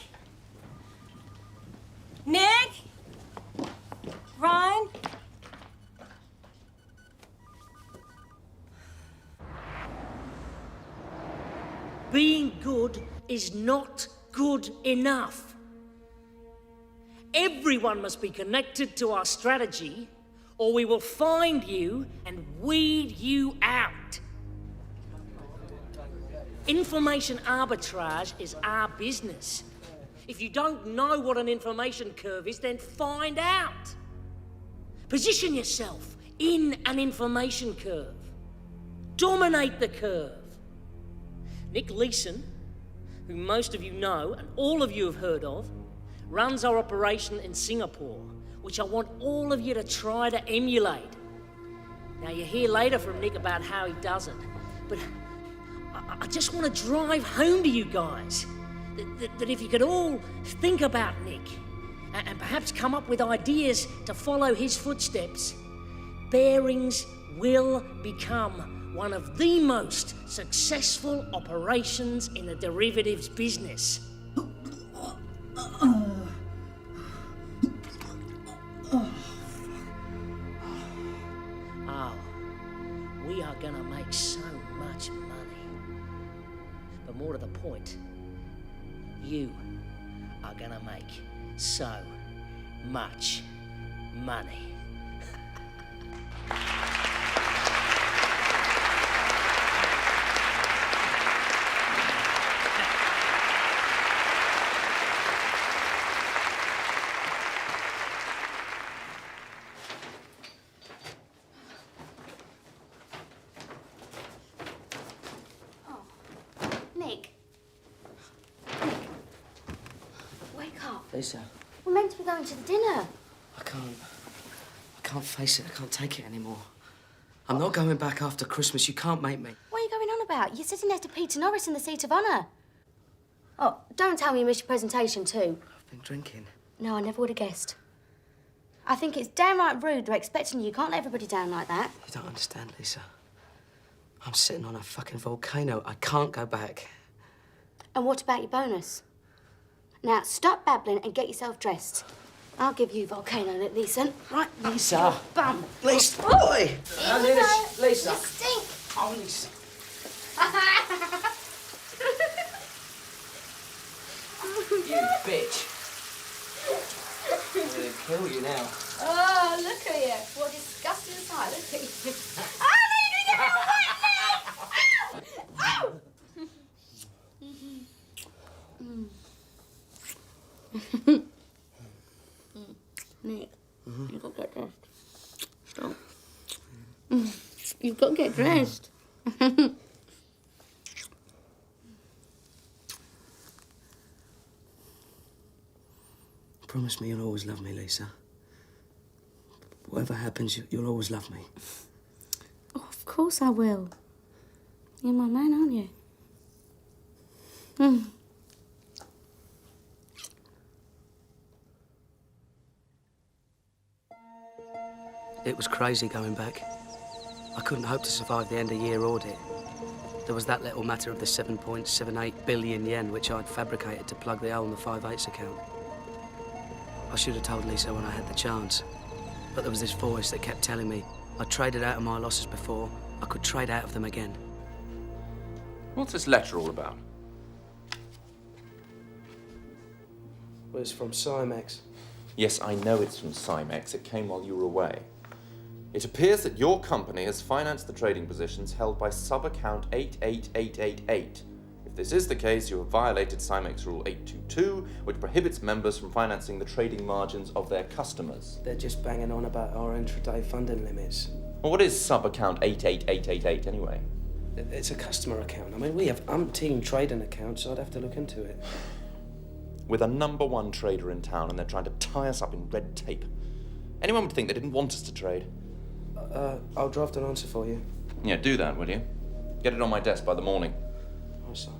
Nick? Ron? Being good is not good enough. Everyone must be connected to our strategy, or we will find you and weed you out. Information arbitrage is our business. If you don't know what an information curve is, then find out. Position yourself in an information curve. Dominate the curve. Nick Leeson, who most of you know and all of you have heard of, runs our operation in Singapore, which I want all of you to try to emulate. Now, you'll hear later from Nick about how he does it, but I just want to drive home to you guys that if you could all think about Nick and perhaps come up with ideas to follow his footsteps, Bearings will become one of the most successful operations in the derivatives business. Oh, we are gonna make so much money. But more to the point, you are gonna make so much money. Lisa, We're meant to be going to the dinner. I can't face it. I can't take it anymore. I'm not going back after Christmas. You can't make me. What are you going on about? You're sitting next to Peter Norris in the seat of honour. Oh, don't tell me you missed your presentation too. I've been drinking. No, I never would have guessed. I think it's downright rude they're expecting you. You can't let everybody down like that. You don't understand, Lisa. I'm sitting on a fucking volcano. I can't go back. And what about your bonus? Now, stop babbling and get yourself dressed. I'll give you volcano look decent. Right, Lisa. Bum. Lisa. Oh. Oi. Here we go. Lisa. You stink. Oh, Lisa. You bitch. I'm gonna kill you now. Oh, look at you. What a disgusting sight. Look at you. Oh, Nick, you've got to get dressed. Stop. You've got to get dressed. Promise me you'll always love me, Lisa. Whatever happens, you'll always love me. Oh, of course I will. You're my man, aren't you? It was crazy going back. I couldn't hope to survive the end-of-year audit. There was that little matter of the 7.78 billion yen, which I'd fabricated to plug the hole in the 5/8 account. I should have told Lisa when I had the chance. But there was this voice that kept telling me I'd traded out of my losses before, I could trade out of them again. What's this letter all about? Well, it's from Cymex. Yes, I know it's from Cymex. It came while you were away. It appears that your company has financed the trading positions held by sub-account 88888. If this is the case, you have violated Cymex Rule 822, which prohibits members from financing the trading margins of their customers. They're just banging on about our intraday funding limits. Well, what is sub-account 88888 anyway? It's a customer account. I mean, we have umpteen trading accounts, so I'd have to look into it. We're the #1 trader in town, and they're trying to tie us up in red tape. Anyone would think they didn't want us to trade. I'll draft an answer for you. Yeah, do that, will you? Get it on my desk by the morning. Oh, son.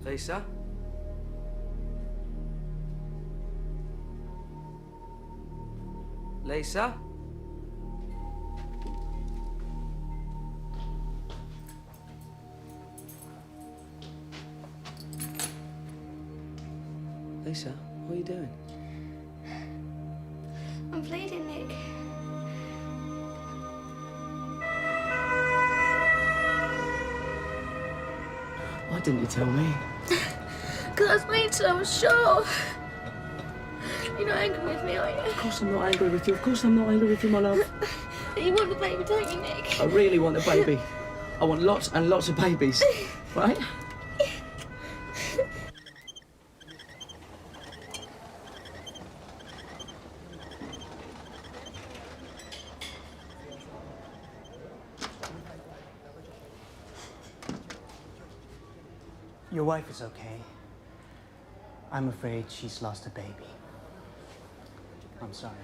Lisa? Lisa? Lisa, what are you doing? I'm bleeding, Nick. Why didn't you tell me? Because I was waiting till I was sure. You're not angry with me, are you? Of course I'm not angry with you. Of course I'm not angry with you, my love. You want the baby, don't you, Nick? I really want a baby. I want lots and lots of babies, right? Your wife is okay. I'm afraid she's lost a baby. I'm sorry.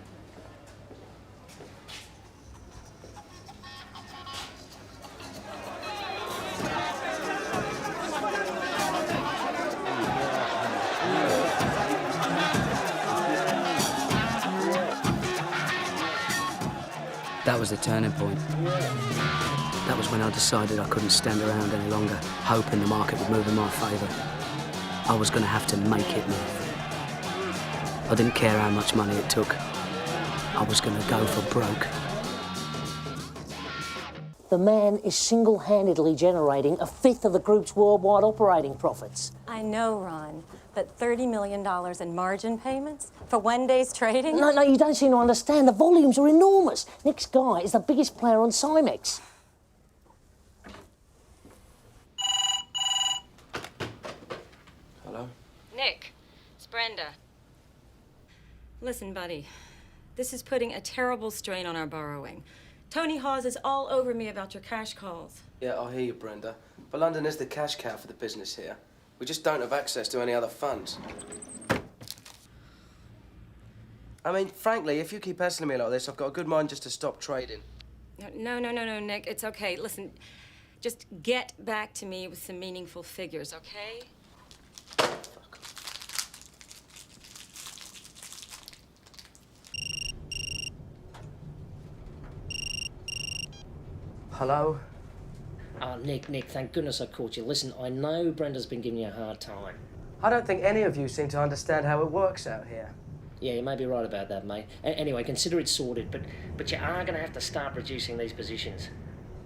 That was the turning point. That was when I decided I couldn't stand around any longer, hoping the market would move in my favour. I was going to have to make it move. I didn't care how much money it took. I was going to go for broke. The man is single-handedly generating a fifth of the group's worldwide operating profits. I know, Ron, but $30 million in margin payments for one day's trading? No, you don't seem to understand. The volumes are enormous. Nick's guy is the biggest player on Cymex. Hello? Nick, it's Brenda. Listen, buddy, this is putting a terrible strain on our borrowing. Tony Hawes is all over me about your cash calls. Yeah, I hear you, Brenda. But London is the cash cow for the business here. We just don't have access to any other funds. I mean, frankly, if you keep hassling me like this, I've got a good mind just to stop trading. No, Nick, it's okay. Listen, just get back to me with some meaningful figures, okay? Hello? Nick, thank goodness I caught you. Listen, I know Brenda's been giving you a hard time. I don't think any of you seem to understand how it works out here. Yeah, you may be right about that, mate. Anyway, consider it sorted, but you are going to have to start reducing these positions.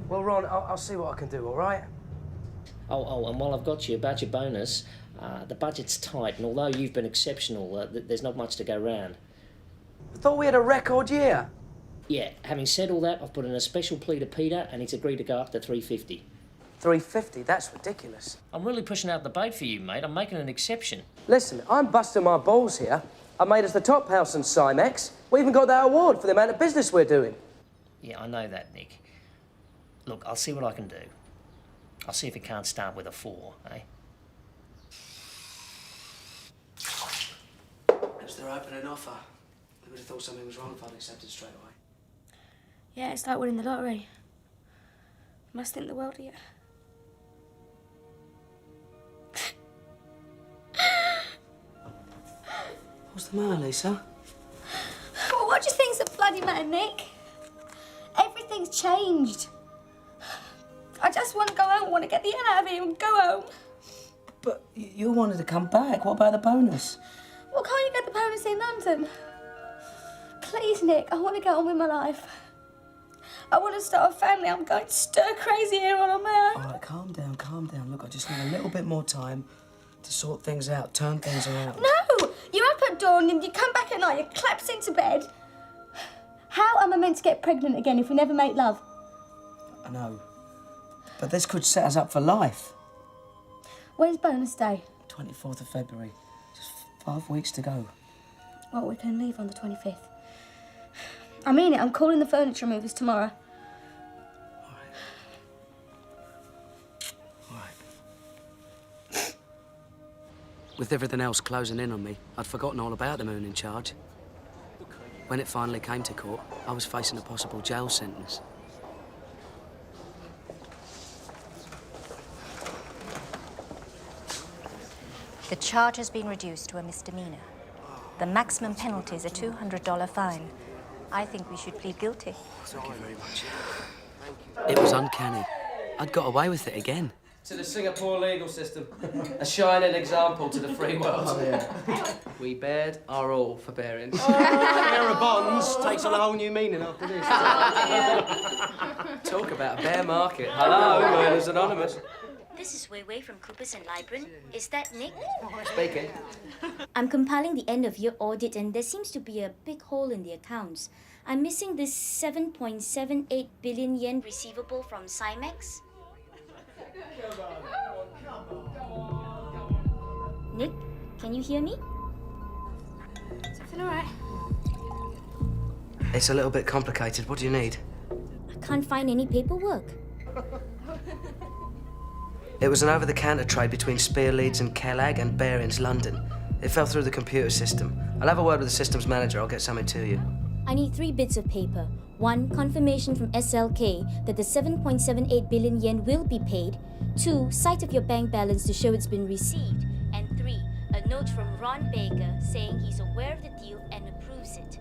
Well, Ron, I'll see what I can do, all right? Oh, and while I've got you, about your bonus, the budget's tight, and although you've been exceptional, there's not much to go round. I thought we had a record year. Yeah, having said all that, I've put in a special plea to Peter, and he's agreed to go up to 350. 350? That's ridiculous. I'm really pushing out the bait for you, mate. I'm making an exception. Listen, I'm busting my balls here. I made us the top house in Cymex. We even got that award for the amount of business we're doing. Yeah, I know that, Nick. Look, I'll see what I can do. I'll see if it can't start with a 4, eh? That's their opening offer. They would have thought something was wrong if I'd accepted straight away. Yeah, it's like winning the lottery. Must think the world of you. What's the matter, Lisa? Well, what do you think's the bloody matter, Nick? Everything's changed. I just want to go home, want to get the hell out of here and go home. But you wanted to come back. What about the bonus? Well, can't you get the bonus in London? Please, Nick, I want to get on with my life. I want to start a family. I'm going stir crazy here on my own. All right, calm down, calm down. Look, I just need a little bit more time to sort things out, turn things around. No! You're up at dawn and you come back at night, you collapse into bed. How am I meant to get pregnant again if we never make love? I know. But this could set us up for life. When's bonus day? 24th of February. Just 5 weeks to go. Well, we can leave on the 25th. I mean it, I'm calling the furniture movers tomorrow. With everything else closing in on me, I'd forgotten all about the moon in charge. When it finally came to court, I was facing a possible jail sentence. The charge has been reduced to a misdemeanor. The maximum penalty is a $200 fine. I think we should plead guilty. Thank you very much. It was uncanny. I'd got away with it again. To the Singapore legal system. A shining example to the free world. Oh, yeah. We bared our all for bearings. Bearer bonds takes on a whole new meaning after this. Talk about a bear market. Hello, Murder's Anonymous. This is Wei Wei from Coopers and Libran. Is that Nick? Speaking. I'm compiling the end-of-year audit and there seems to be a big hole in the accounts. I'm missing this 7.78 billion yen Receivable from Cymex? Nick, can you hear me? Is everything all right? It's a little bit complicated. What do you need? I can't find any paperwork. It was an over-the-counter trade between Spear Leeds and Kellag and Barings, London. It fell through the computer system. I'll have a word with the systems manager. I'll get something to you. I need 3 bits of paper. 1, confirmation from SLK that the 7.78 billion yen will be paid. 2, sight of your bank balance to show it's been received. And 3, a note from Ron Baker saying he's aware of the deal and approves it.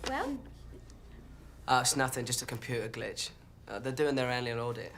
Well? It's nothing, just a computer glitch. They're doing their annual audit.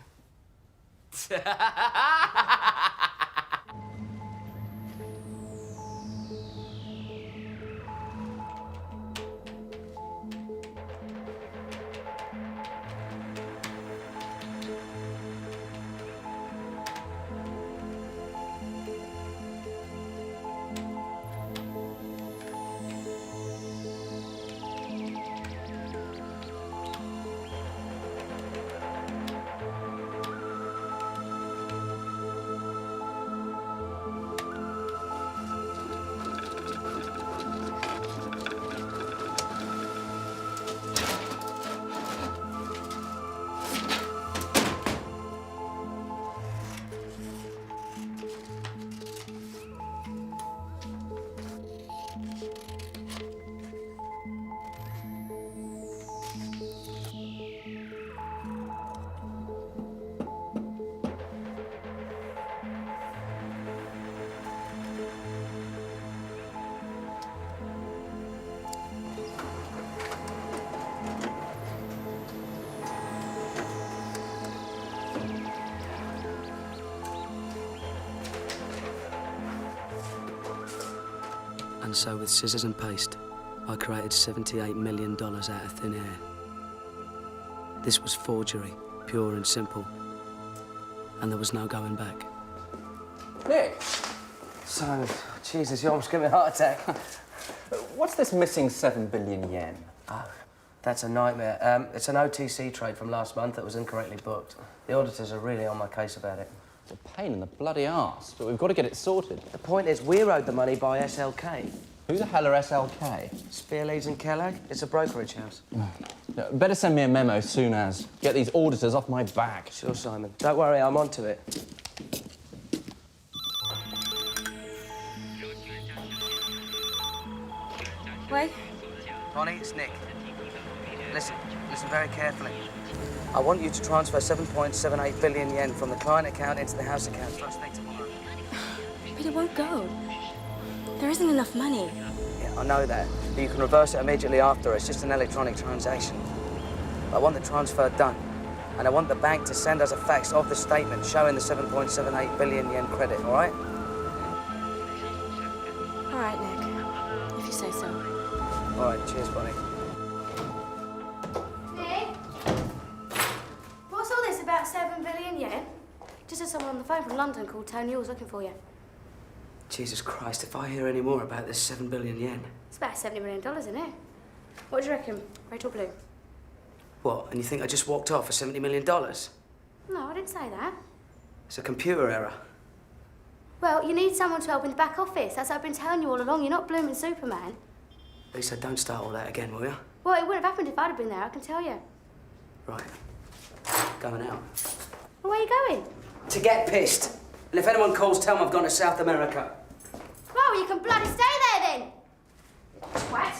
And so with scissors and paste, I created $78 million out of thin air. This was forgery, pure and simple. And there was no going back. Nick! So, Jesus, you almost gave me a heart attack. What's this missing 7 billion yen? Oh, that's a nightmare. It's an OTC trade from last month that was incorrectly booked. The auditors are really on my case about it. It's a pain in the bloody arse, but we've got to get it sorted. The point is, we're owed the money by SLK. Who the hell are SLK? Spear, Leeds and Kellogg. It's a brokerage house. No, better send me a memo soon as. Get these auditors off my back. Sure, Simon. Don't worry, I'm onto it. Wait. Bonnie, it's Nick. Listen very carefully. I want you to transfer 7.78 billion yen from the client account into the house account first thing tomorrow. But it won't go. There isn't enough money. Yeah, I know that. But you can reverse it immediately after. It's just an electronic transaction. I want the transfer done. And I want the bank to send us a fax of the statement showing the 7.78 billion yen credit, all right? All right, Nick. If you say so. All right, cheers, Bonnie. Nick? What's all this about 7 billion yen? Just had someone on the phone from London called Tony was looking for you. Jesus Christ, if I hear any more about this 7 billion yen. It's about $70 million, isn't it? What do you reckon? Red or blue? What, and you think I just walked off for $70 million? No, I didn't say that. It's a computer error. Well, you need someone to help in the back office. That's what I've been telling you all along. You're not blooming Superman. Lisa, don't start all that again, will you? Well, it wouldn't have happened if I'd have been there, I can tell you. Right. Going out. Well, where are you going? To get pissed. And if anyone calls, tell them I've gone to South America. Well, you can bloody stay there then. What?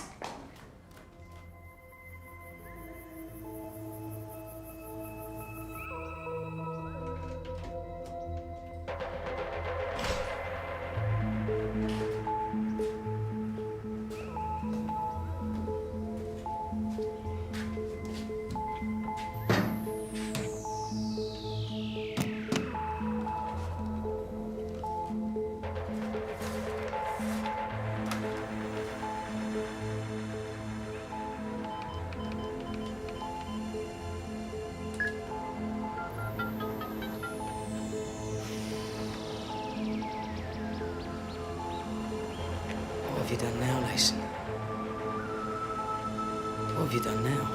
What have you done now, Mason? What have you done now?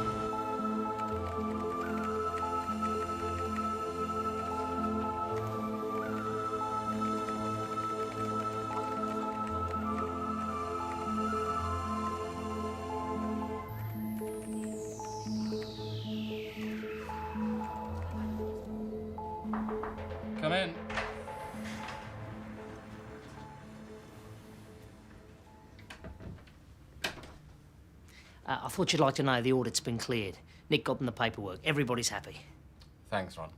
Come in. I thought you'd like to know the audit's been cleared. Nick got them the paperwork. Everybody's happy. Thanks, Ron.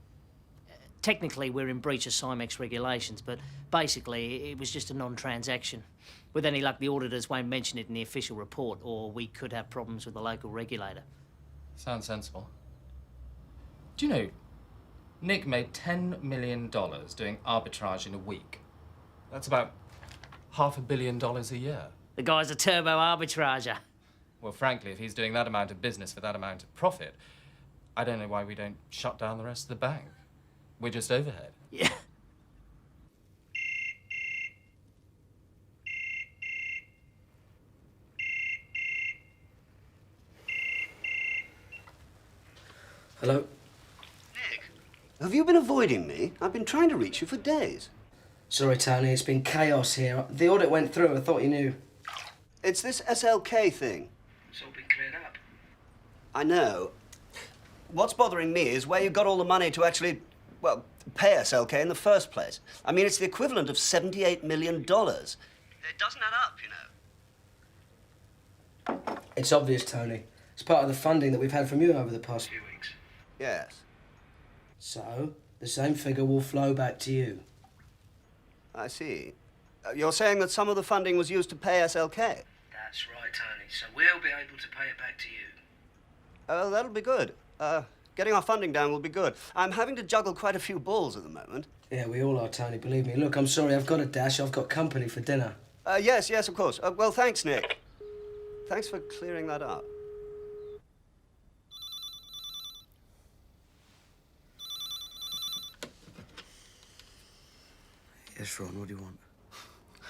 Technically, we're in breach of Cymex regulations, but basically, it was just a non-transaction. With any luck, the auditors won't mention it in the official report, or we could have problems with the local regulator. Sounds sensible. Do you know, Nick made $10 million doing arbitrage in a week. That's about $500 million a year. The guy's a turbo arbitrager. Well, frankly, if he's doing that amount of business for that amount of profit, I don't know why we don't shut down the rest of the bank. We're just overhead. Yeah. Hello? Have you been avoiding me? I've been trying to reach you for days. Sorry, Tony, it's been chaos here. The audit went through, I thought you knew. It's this SLK thing. It's all been cleared up. I know. What's bothering me is where you got all the money to actually, well, pay SLK in the first place. I mean, it's the equivalent of $78 million. It doesn't add up, you know. It's obvious, Tony. It's part of the funding that we've had from you over the past few weeks. Yes. So, the same figure will flow back to you. I see. You're saying that some of the funding was used to pay SLK? That's right, Tony. So we'll be able to pay it back to you. That'll be good. Getting our funding down will be good. I'm having to juggle quite a few balls at the moment. Yeah, we all are, Tony, believe me. Look, I'm sorry, I've got to dash. I've got company for dinner. Yes, yes, of course. Well, thanks, Nick. Thanks for clearing that up. Yes, Ron, what do you want?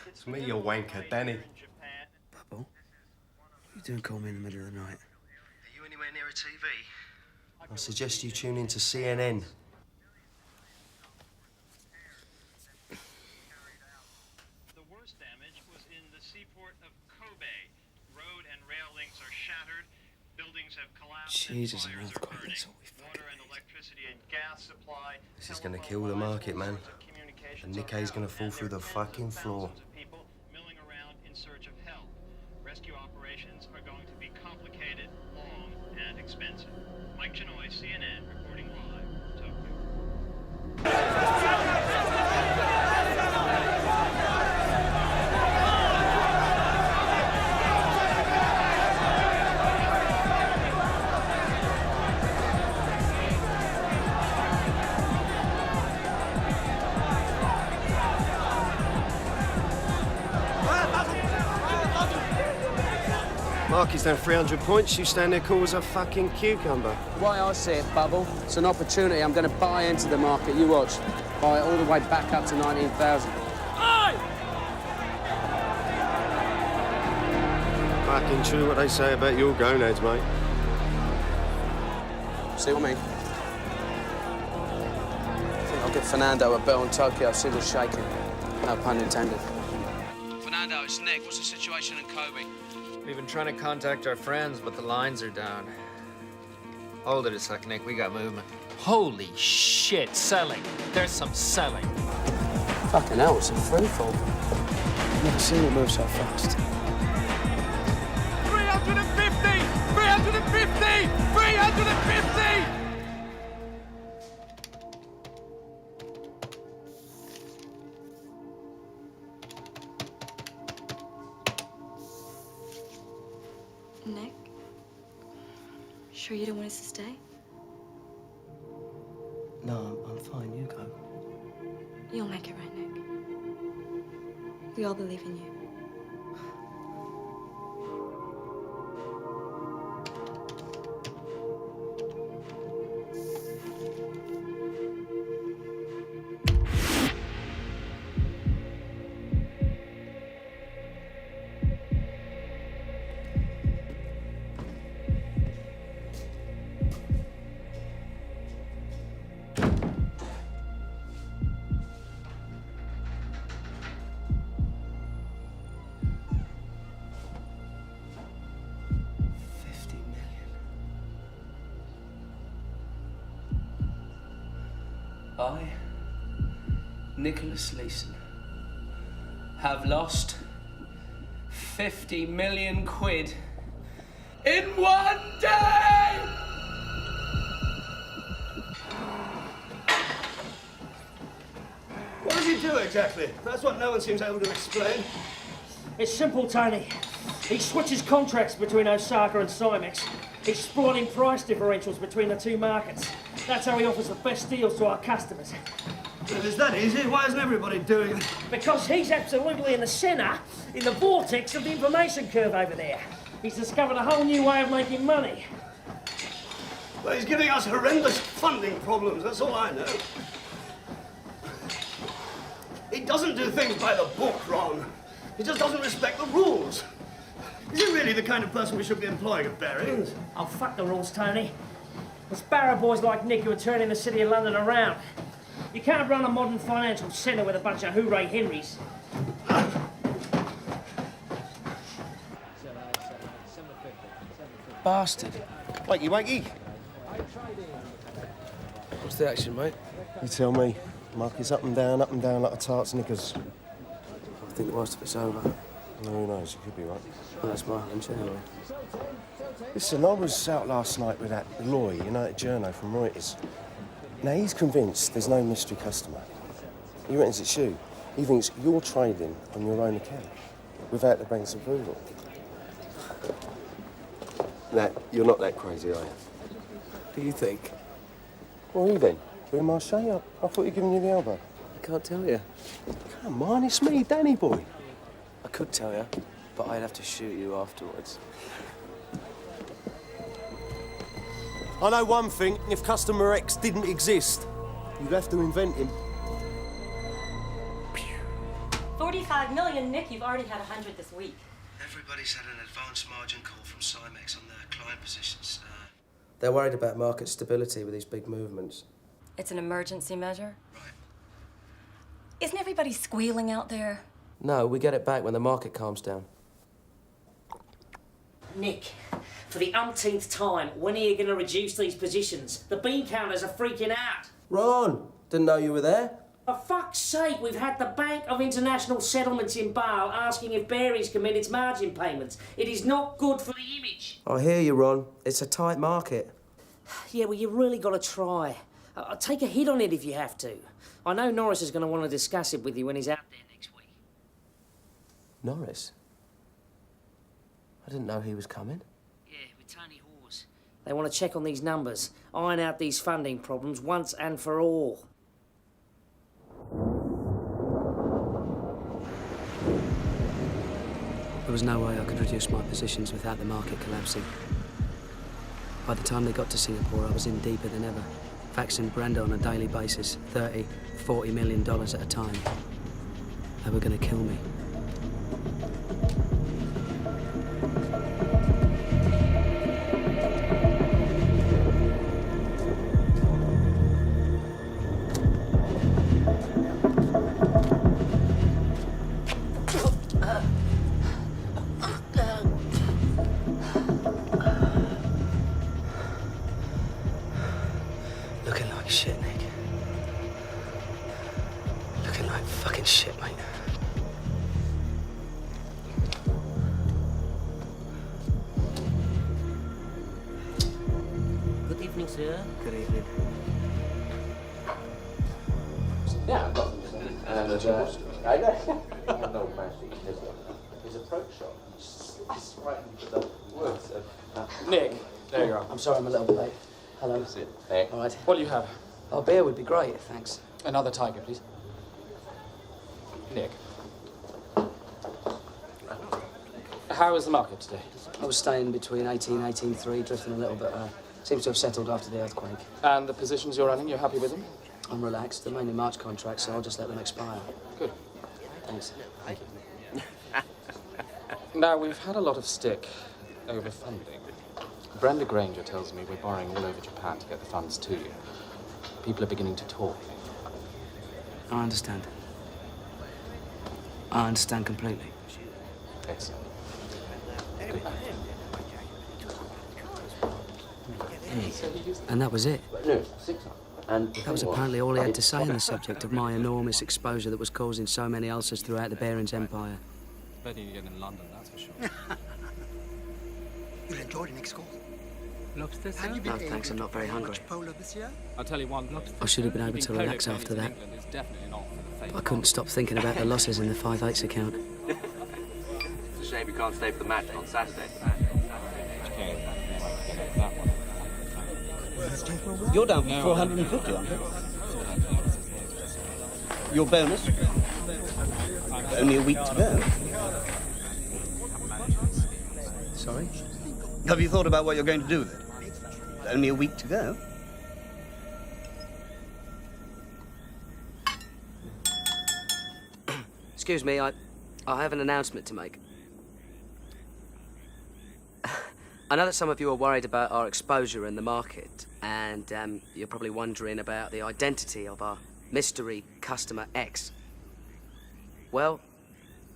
It's me, you wanker, Danny. Bubble? What are you doing calling me in the middle of the night? Are you anywhere near a TV? I suggest you tune in to CNN. The worst damage was in the seaport of Kobe. Road and rail links are shattered. Buildings have collapsed. Jesus, an earthquake, that's all we fucking Water and electricity and gas supply. This is gonna kill the market, man. And Nikkei's gonna fall through the fucking floor. People milling around in search of help. Rescue operations are going to be complicated, long, and expensive. Mike Chinoy, CNN, reporting live, Tokyo. Marky's down 300 points. You stand there cool as a fucking cucumber. The way I see it, Bubble, it's an opportunity. I'm going to buy into the market. You watch. Buy it all the way back up to 19,000. Fucking true what they say about your gonads, mate. See what I mean? I think I'll give Fernando a bell in Tokyo, see what's shaking. No pun intended. Fernando, it's Nick. What's the situation in Kobe? We've been trying to contact our friends, but the lines are down. Hold it a sec, Nick. We got movement. Holy shit, selling. There's some selling. Fucking hell, it's a free fall. I've never seen it move so fast. 350! 350! 350! Nick? Sure you don't want us to stay? No, I'm fine. You go. You'll make it right, Nick. We all believe in you. I, Nicholas Leeson, have lost 50 million quid in one day! What does he do exactly? That's what no one seems able to explain. It's simple, Tony. He switches contracts between Osaka and Cymex, exploiting price differentials between the two markets. That's how he offers the best deals to our customers. If it's that easy, why isn't everybody doing it? Because he's absolutely in the centre, in the vortex of the information curve over there. He's discovered a whole new way of making money. Well, he's giving us horrendous funding problems, that's all I know. He doesn't do things by the book, Ron. He just doesn't respect the rules. Is he really the kind of person we should be employing at Barings? Oh, fuck the rules, Tony. It's barrow boys like Nick who are turning the city of London around. You can't run a modern financial centre with a bunch of hooray Henrys. Bastard. Wait, you wanky? What's the action, mate? You tell me. Marky's up and down like a tart's knickers. I think worst of it's over. Who knows, you could be right. Well, that's my hunch anyway. Listen, I was out last night with that Loy, United Journo from Reuters. Now, he's convinced there's no mystery customer. He reckons it's you. He thinks you're trading on your own account, without the bank's approval. Now, you're not that crazy, are you? Do you think? Well, who then? Who am I saying? I thought you were giving you the elbow. I can't tell you. Come on, it's me, Danny boy. I could tell you, but I'd have to shoot you afterwards. I know one thing, if Customer X didn't exist, you'd have to invent him. 45 million, Nick. You've already had 100 this week. Everybody's had an advance margin call from Cymex on their client positions. They're worried about market stability with these big movements. It's an emergency measure? Right. Isn't everybody squealing out there? No, we get it back when the market calms down. Nick, for the umpteenth time, when are you going to reduce these positions? The bean counters are freaking out. Ron, didn't know you were there. For fuck's sake, we've had the Bank of International Settlements in Bale asking if Barings can meet its margin payments. It is not good for the image. I hear you, Ron. It's a tight market. Yeah, well, you really got to try. I'll take a hit on it if you have to. I know Norris is going to want to discuss it with you when he's out there next week. Norris? I didn't know he was coming. Yeah, with Tony Hawes. They want to check on these numbers, iron out these funding problems once and for all. There was no way I could reduce my positions without the market collapsing. By the time they got to Singapore, I was in deeper than ever, faxing Brenda on a daily basis, $30, $40 million at a time. They were going to kill me. Looking like shit, Nick. Looking like fucking shit, mate. Good evening, sir. Good evening. Yeah, I've got them. And I know. No mercy. His approach shot. It's right into the words of. Nick, there you are. I'm sorry I'm a little bit late. Hello. That's it. Hey. All right. What do you have? Oh, beer would be great, thanks. Another tiger, please. Nick. How is the market today? I was staying between 18, 18.3, drifting a little bit. Seems to have settled after the earthquake. And the positions you're running, you're happy with them? I'm relaxed. They're mainly March contracts, so I'll just let them expire. Good. Thanks. Thank you. Now, we've had a lot of stick over funding. Brenda Granger tells me we're borrowing all over Japan to get the funds to you. People are beginning to talk. I understand. I understand completely. Excellent. Good night. And that was it. No, 6. And that was apparently all he had to say on the subject of my enormous exposure that was causing so many ulcers throughout the Barings Empire. Better you get in London, that's for sure. You'll enjoy the next course. Lobster, sir? Have you been No, thanks, I'm not very hungry. polo this year? I'll tell you one, I should have been able to relax after that. But I couldn't stop thinking about the losses in the 5/8 account. It's a shame you can't stay for the match on Saturday. You're down for 450, aren't you? Your bonus? Only a week to go. Sorry? Have you thought about what you're going to do with it? Only a week to go. Excuse me, I have an announcement to make. I know that some of you are worried about our exposure in the market, and you're probably wondering about the identity of our mystery customer X. Well,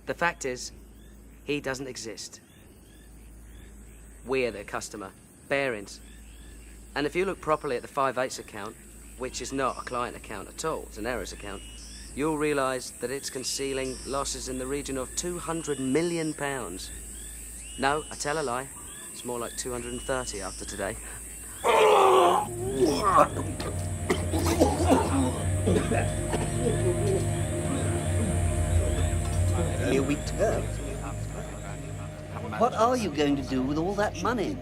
the fact is, he doesn't exist. We're the customer, Barings. And if you look properly at the 5/8 account, which is not a client account at all, it's an errors account, you'll realise that it's concealing losses in the region of £200 million. No, I tell a lie. It's more like 230 after today. Only a week to go. What are you going to do with all that money?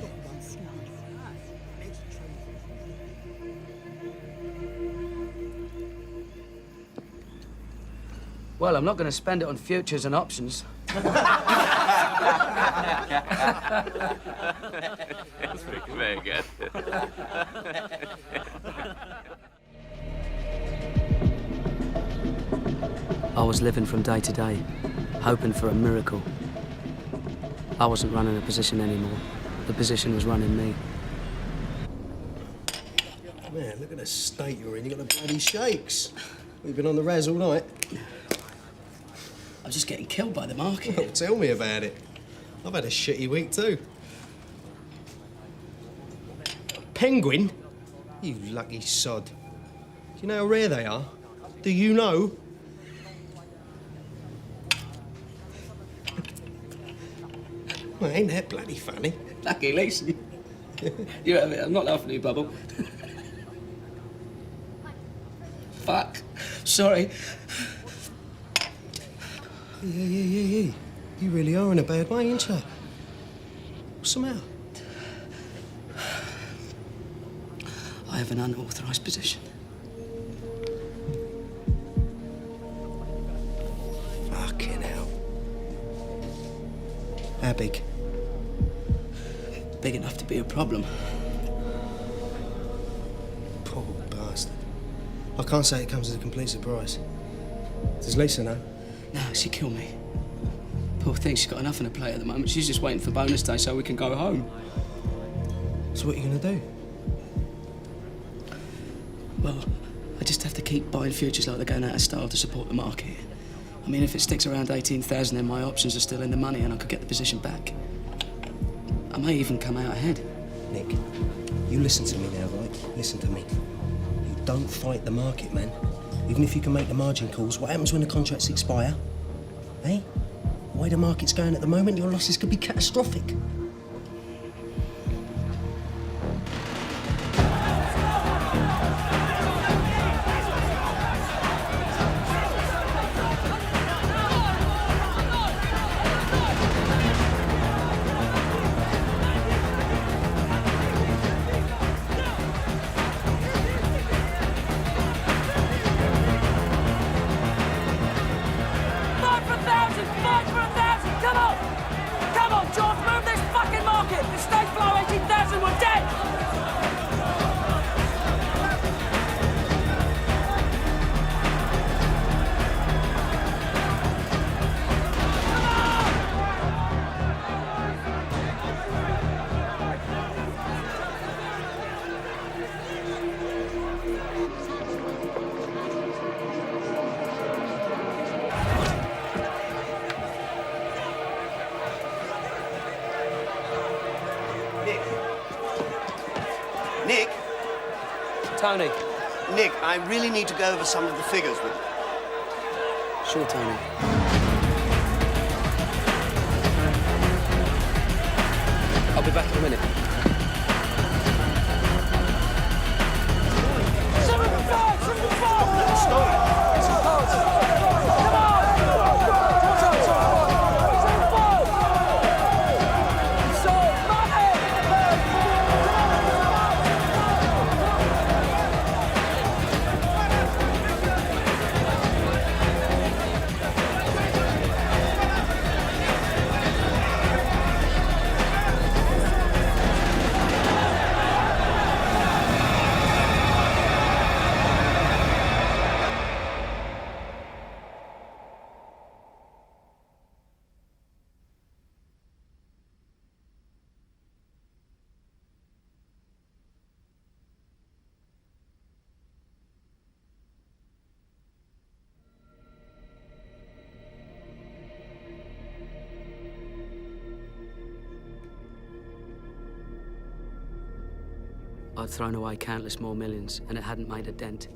Well, I'm not going to spend it on futures and options. That's very good. I was living from day to day, hoping for a miracle. I wasn't running a position anymore. The position was running me. Man, look at the state you're in. You got the bloody shakes. We've been on the razz all night. I'm just getting killed by the market. Well, tell me about it. I've had a shitty week too. Penguin? You lucky sod. Do you know how rare they are? Do you know? Well, ain't that bloody funny? Lucky Lacey. You have it. I'm not laughing at you, Bubble. Fuck. Sorry. Yeah. You really are in a bad way, ain't you? What's the matter? I have an unauthorised position. Fucking hell. How big? Big enough to be a problem. Poor bastard. I can't say it comes as a complete surprise. Does Lisa know? No, she'd kill me. Poor thing, she's got enough on her plate at the moment. She's just waiting for bonus day so we can go home. So what are you gonna do? Well, I just have to keep buying futures like they're going out of style to support the market. I mean, if it sticks around 18,000, then my options are still in the money and I could get the position back. I may even come out ahead. Nick, you listen to me now, right? Listen to me. You don't fight the market, man. Even if you can make the margin calls, what happens when the contracts expire? Eh? The way the market's going at the moment, your losses could be catastrophic. Nick? Tony. Nick, I really need to go over some of the figures with you. Sure, Tony. I'll be back in a minute. I'd thrown away countless more millions, and it hadn't made a dent.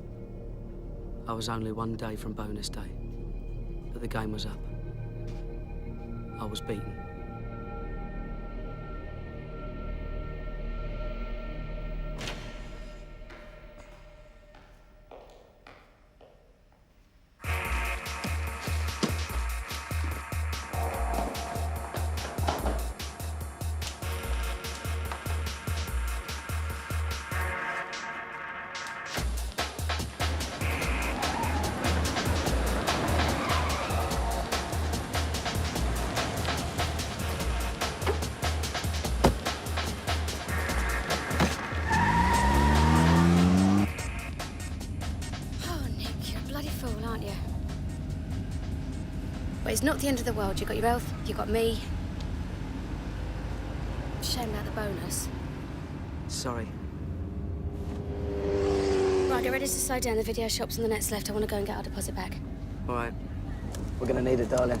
I was only one day from bonus day, but the game was up. I was beaten. But it's not the end of the world. You've got your health, you've got me. Shame about the bonus. Sorry. Right, get ready to slow down. The video shops and the net's left. I want to go and get our deposit back. All right. We're gonna need it, darling.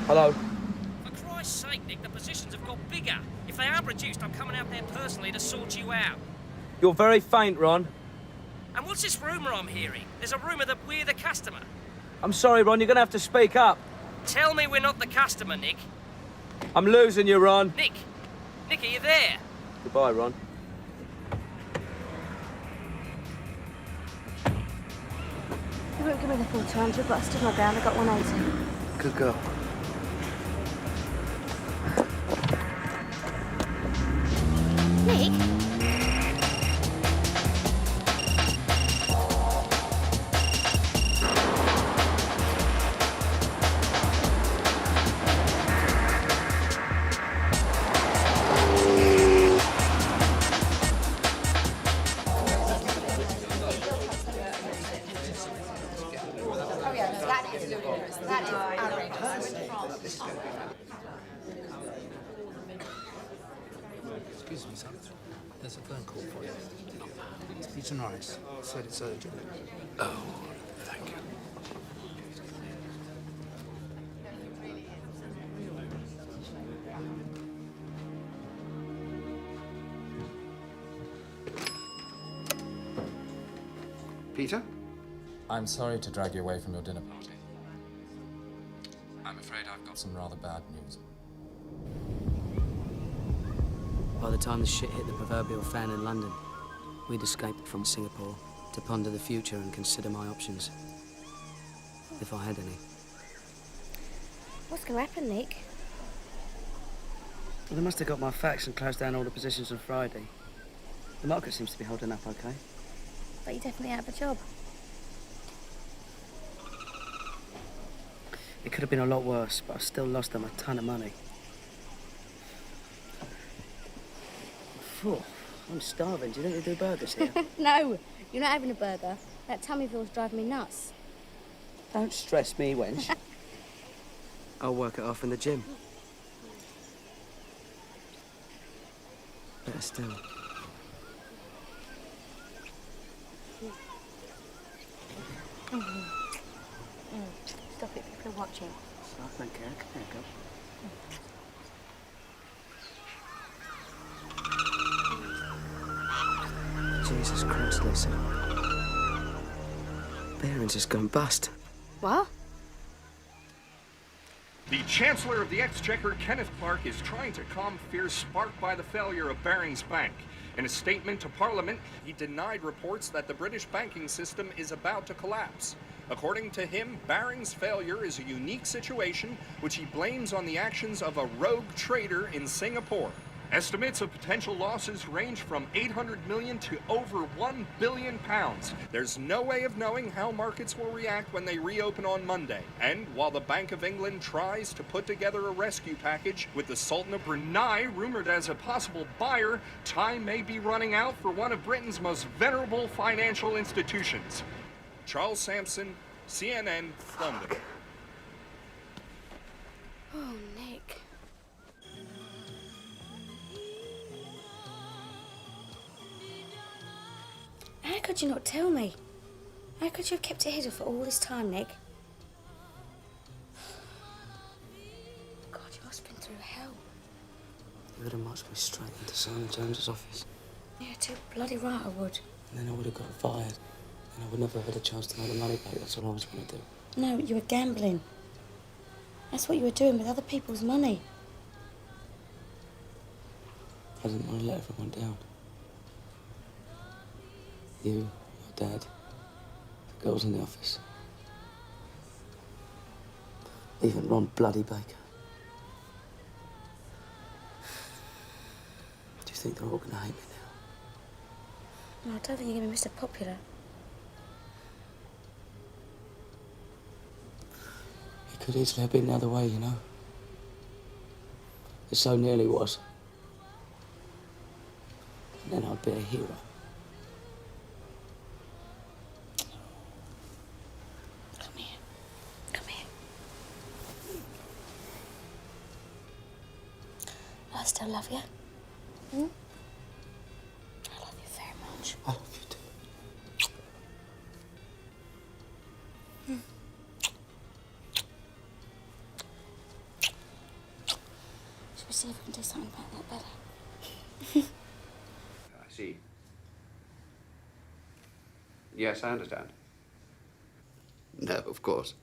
Hello. For Christ's sake, Nick, the positions have got bigger. If they aren't reduced, I'm coming out there personally to sort you out. You're very faint, Ron. And what's this rumour I'm hearing? There's a rumour that we're the customer. I'm sorry, Ron. You're gonna have to speak up. Tell me we're not the customer, Nick. I'm losing you, Ron. Nick! Nick, are you there? Goodbye, Ron. You won't give me the full 200, but I stood my ground. I got 180. Good girl. Nick? Excuse me, son. There's a phone call for you. Peter Norris said it's urgent. Oh, thank you. Peter? I'm sorry to drag you away from your dinner party. I'm afraid I've got some rather bad news. By the time the shit hit the proverbial fan in London, we'd escaped from Singapore to ponder the future and consider my options. If I had any. What's going to happen, Nick? Well, they must have got my facts and closed down all the positions on Friday. The market seems to be holding up okay. But you're definitely out of a job. It could have been a lot worse, but I still lost them a ton of money. Phew, I'm starving. Do you think they do burgers here? No, you're not having a burger. That Tummyville's driving me nuts. Don't stress me, wench. I'll work it off in the gym. Better still. Stop it, people are watching. I don't care. Come here, girl. Jesus Christ, Lisa. Behrens has gone bust. What? The Chancellor of the Exchequer, Kenneth Clark, is trying to calm fears sparked by the failure of Barings Bank. In a statement to Parliament, he denied reports that the British banking system is about to collapse. According to him, Barings' failure is a unique situation which he blames on the actions of a rogue trader in Singapore. Estimates of potential losses range from 800 million to over 1 billion pounds. There's no way of knowing how markets will react when they reopen on Monday. And while the Bank of England tries to put together a rescue package with the Sultan of Brunei rumored as a possible buyer, time may be running out for one of Britain's most venerable financial institutions. Charles Sampson, CNN, London. Oh, Nick. How could you not tell me? How could you have kept it hidden for all this time, Nick? God, you must have been through hell. You would have marched me straight into Simon Jones's office. Yeah, too bloody right I would. And then I would have got fired. And I would never have had a chance to make the money back. That's all I was going to do. No, you were gambling. That's what you were doing with other people's money. I didn't want to let everyone down. You, your dad, the girls in the office. Even Ron Bloody Baker. Do you think they're all going to hate me now? No, I don't think you're going to be Mr. Popular. You Could easily have been the other way, you know. It so nearly was. And then I'd be a hero. Come here. Come here. I still love you. Hmm? I love you very much. I love you too. Should we see if we can do something about that better? I see. Yes, I understand. No, of course.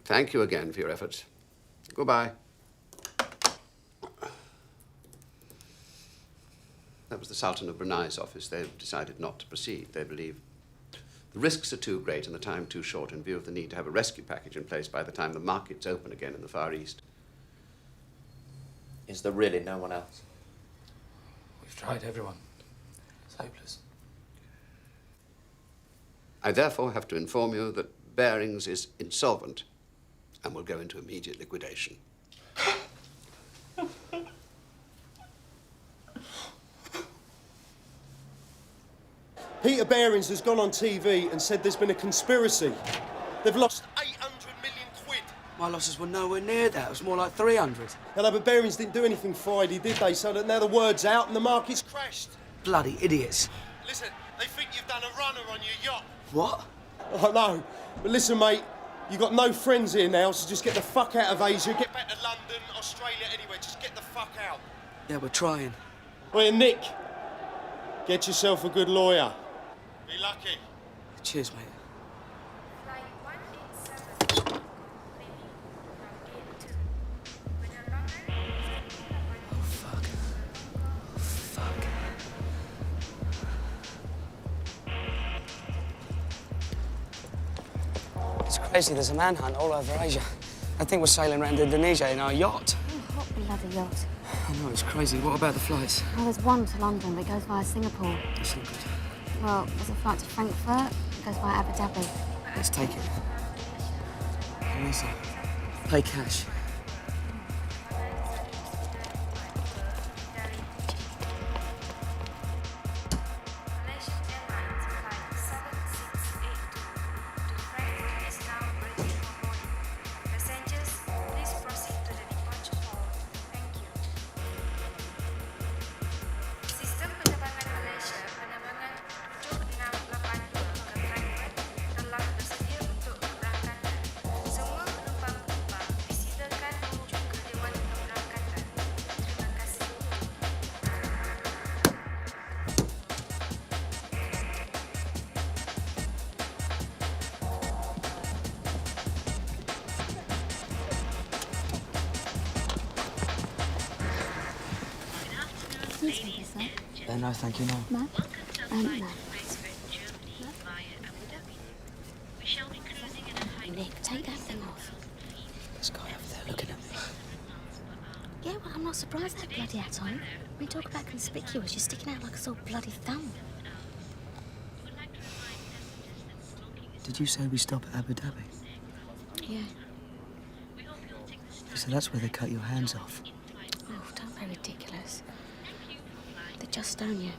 Thank you again for your efforts. Goodbye. That was the Sultan of Brunei's office. They've decided not to proceed. They believe the risks are too great and the time too short in view of the need to have a rescue package in place by the time the markets open again in the Far East. Is there really no one else? We've tried everyone. It's hopeless. I therefore have to inform you that Barings is insolvent and will go into immediate liquidation. Peter Barings has gone on TV and said there's been a conspiracy. They've lost 800 million quid. My losses were nowhere near that. It was more like 300. Hello, but Barings didn't do anything Friday, did they? So that now the word's out and the market's crashed. Bloody idiots. Listen, they think you've done a runner on your yacht. What? I know. But listen, mate, you've got no friends here now, so just get the fuck out of Asia, get back to London, Australia, anywhere. Just get the fuck out. Yeah, we're trying. Well, Nick, get yourself a good lawyer. Be lucky. Cheers, mate. Oh, fuck. Fuck. It's crazy. There's a manhunt all over Asia. I think we're sailing around Indonesia in our yacht. Oh, hot bloody yacht. I know, it's crazy. What about the flights? Well, there's one to London, but it goes via Singapore. That's not good. Well, there's a flight to Frankfurt, it goes via Abu Dhabi. Let's take it. Lisa, pay cash. No, thank you, no. No? No. Nick, take that thing off. This guy over there looking at me. Yeah, well, I'm not surprised that bloody hat on. We talk about conspicuous, you're sticking out like a sore bloody thumb. Did you say we stop at Abu Dhabi? Yeah. So that's where they cut your hands off. Oh, don't be ridiculous. They just stone you.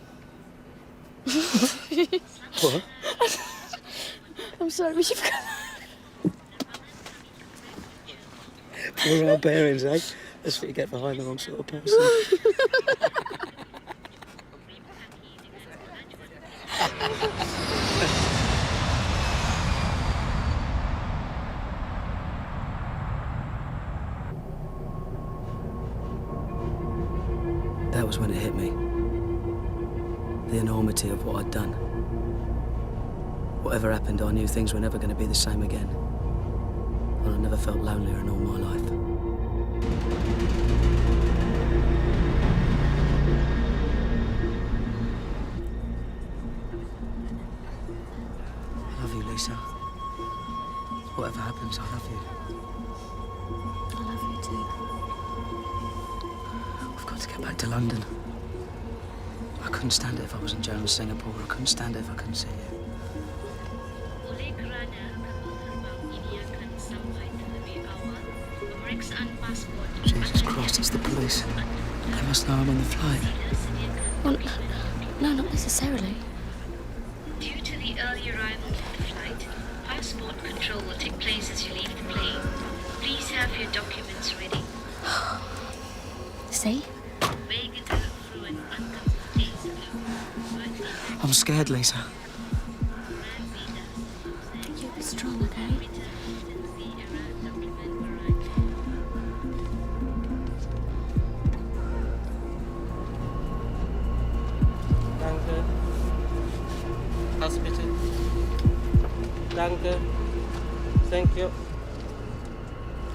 What? I'm sorry, we should forgot. Poor old Barings, eh? That's what you get behind the wrong sort of person. That was when it hit me. The enormity of what I'd done. Whatever happened, I knew things were never going to be the same again. And I never felt lonelier in all my life. I love you, Lisa. Whatever happens, I love you. I love you too. We've got to get back to London. I couldn't stand it if I was in jail in Singapore. I couldn't stand it if I couldn't see you. checks and passport. Jesus Christ, it's the police. They must know I'm on the flight. Well, no, not necessarily. Due to the early arrival of the flight, passport control will take place as you leave the plane. Please have your documents ready. See? I'm scared, Lisa. You be strong, okay? Danke. Pass bitte. Danke. Thank you.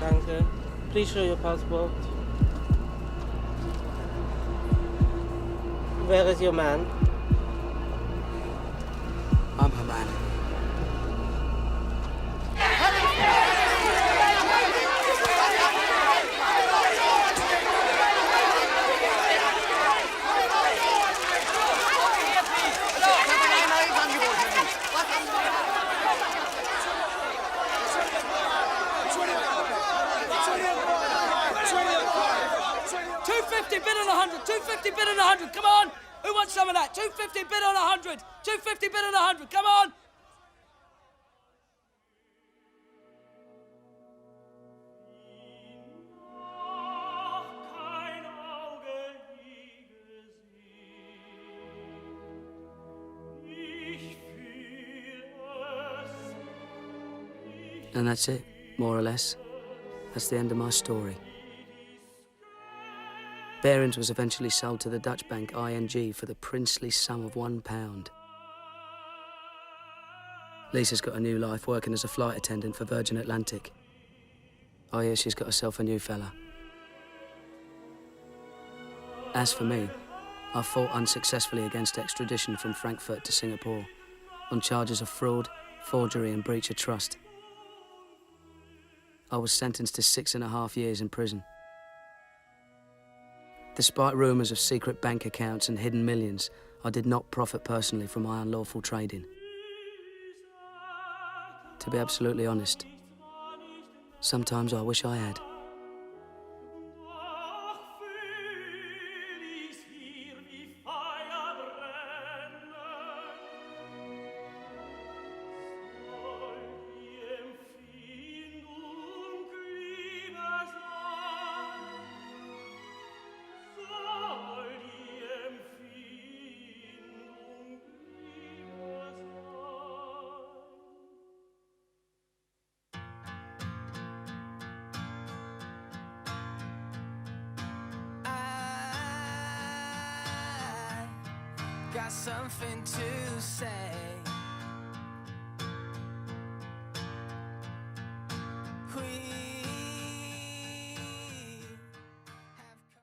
Danke. Please show your passport. Where is your man? I'm her man. $250 bid on 100. $250 bid on 100. Come on. Who wants some of that? $250 bid on 100. $250 bid on 100. Come on. And that's it, more or less. That's the end of my story. Behrens was eventually sold to the Dutch bank ING for the princely sum of £1. Lisa's got a new life working as a flight attendant for Virgin Atlantic. I hear she's got herself a new fella. As for me, I fought unsuccessfully against extradition from Frankfurt to Singapore on charges of fraud, forgery and breach of trust. I was sentenced to 6.5 years in prison. Despite rumours of secret bank accounts and hidden millions, I did not profit personally from my unlawful trading. To be absolutely honest, sometimes I wish I had. Got something to say.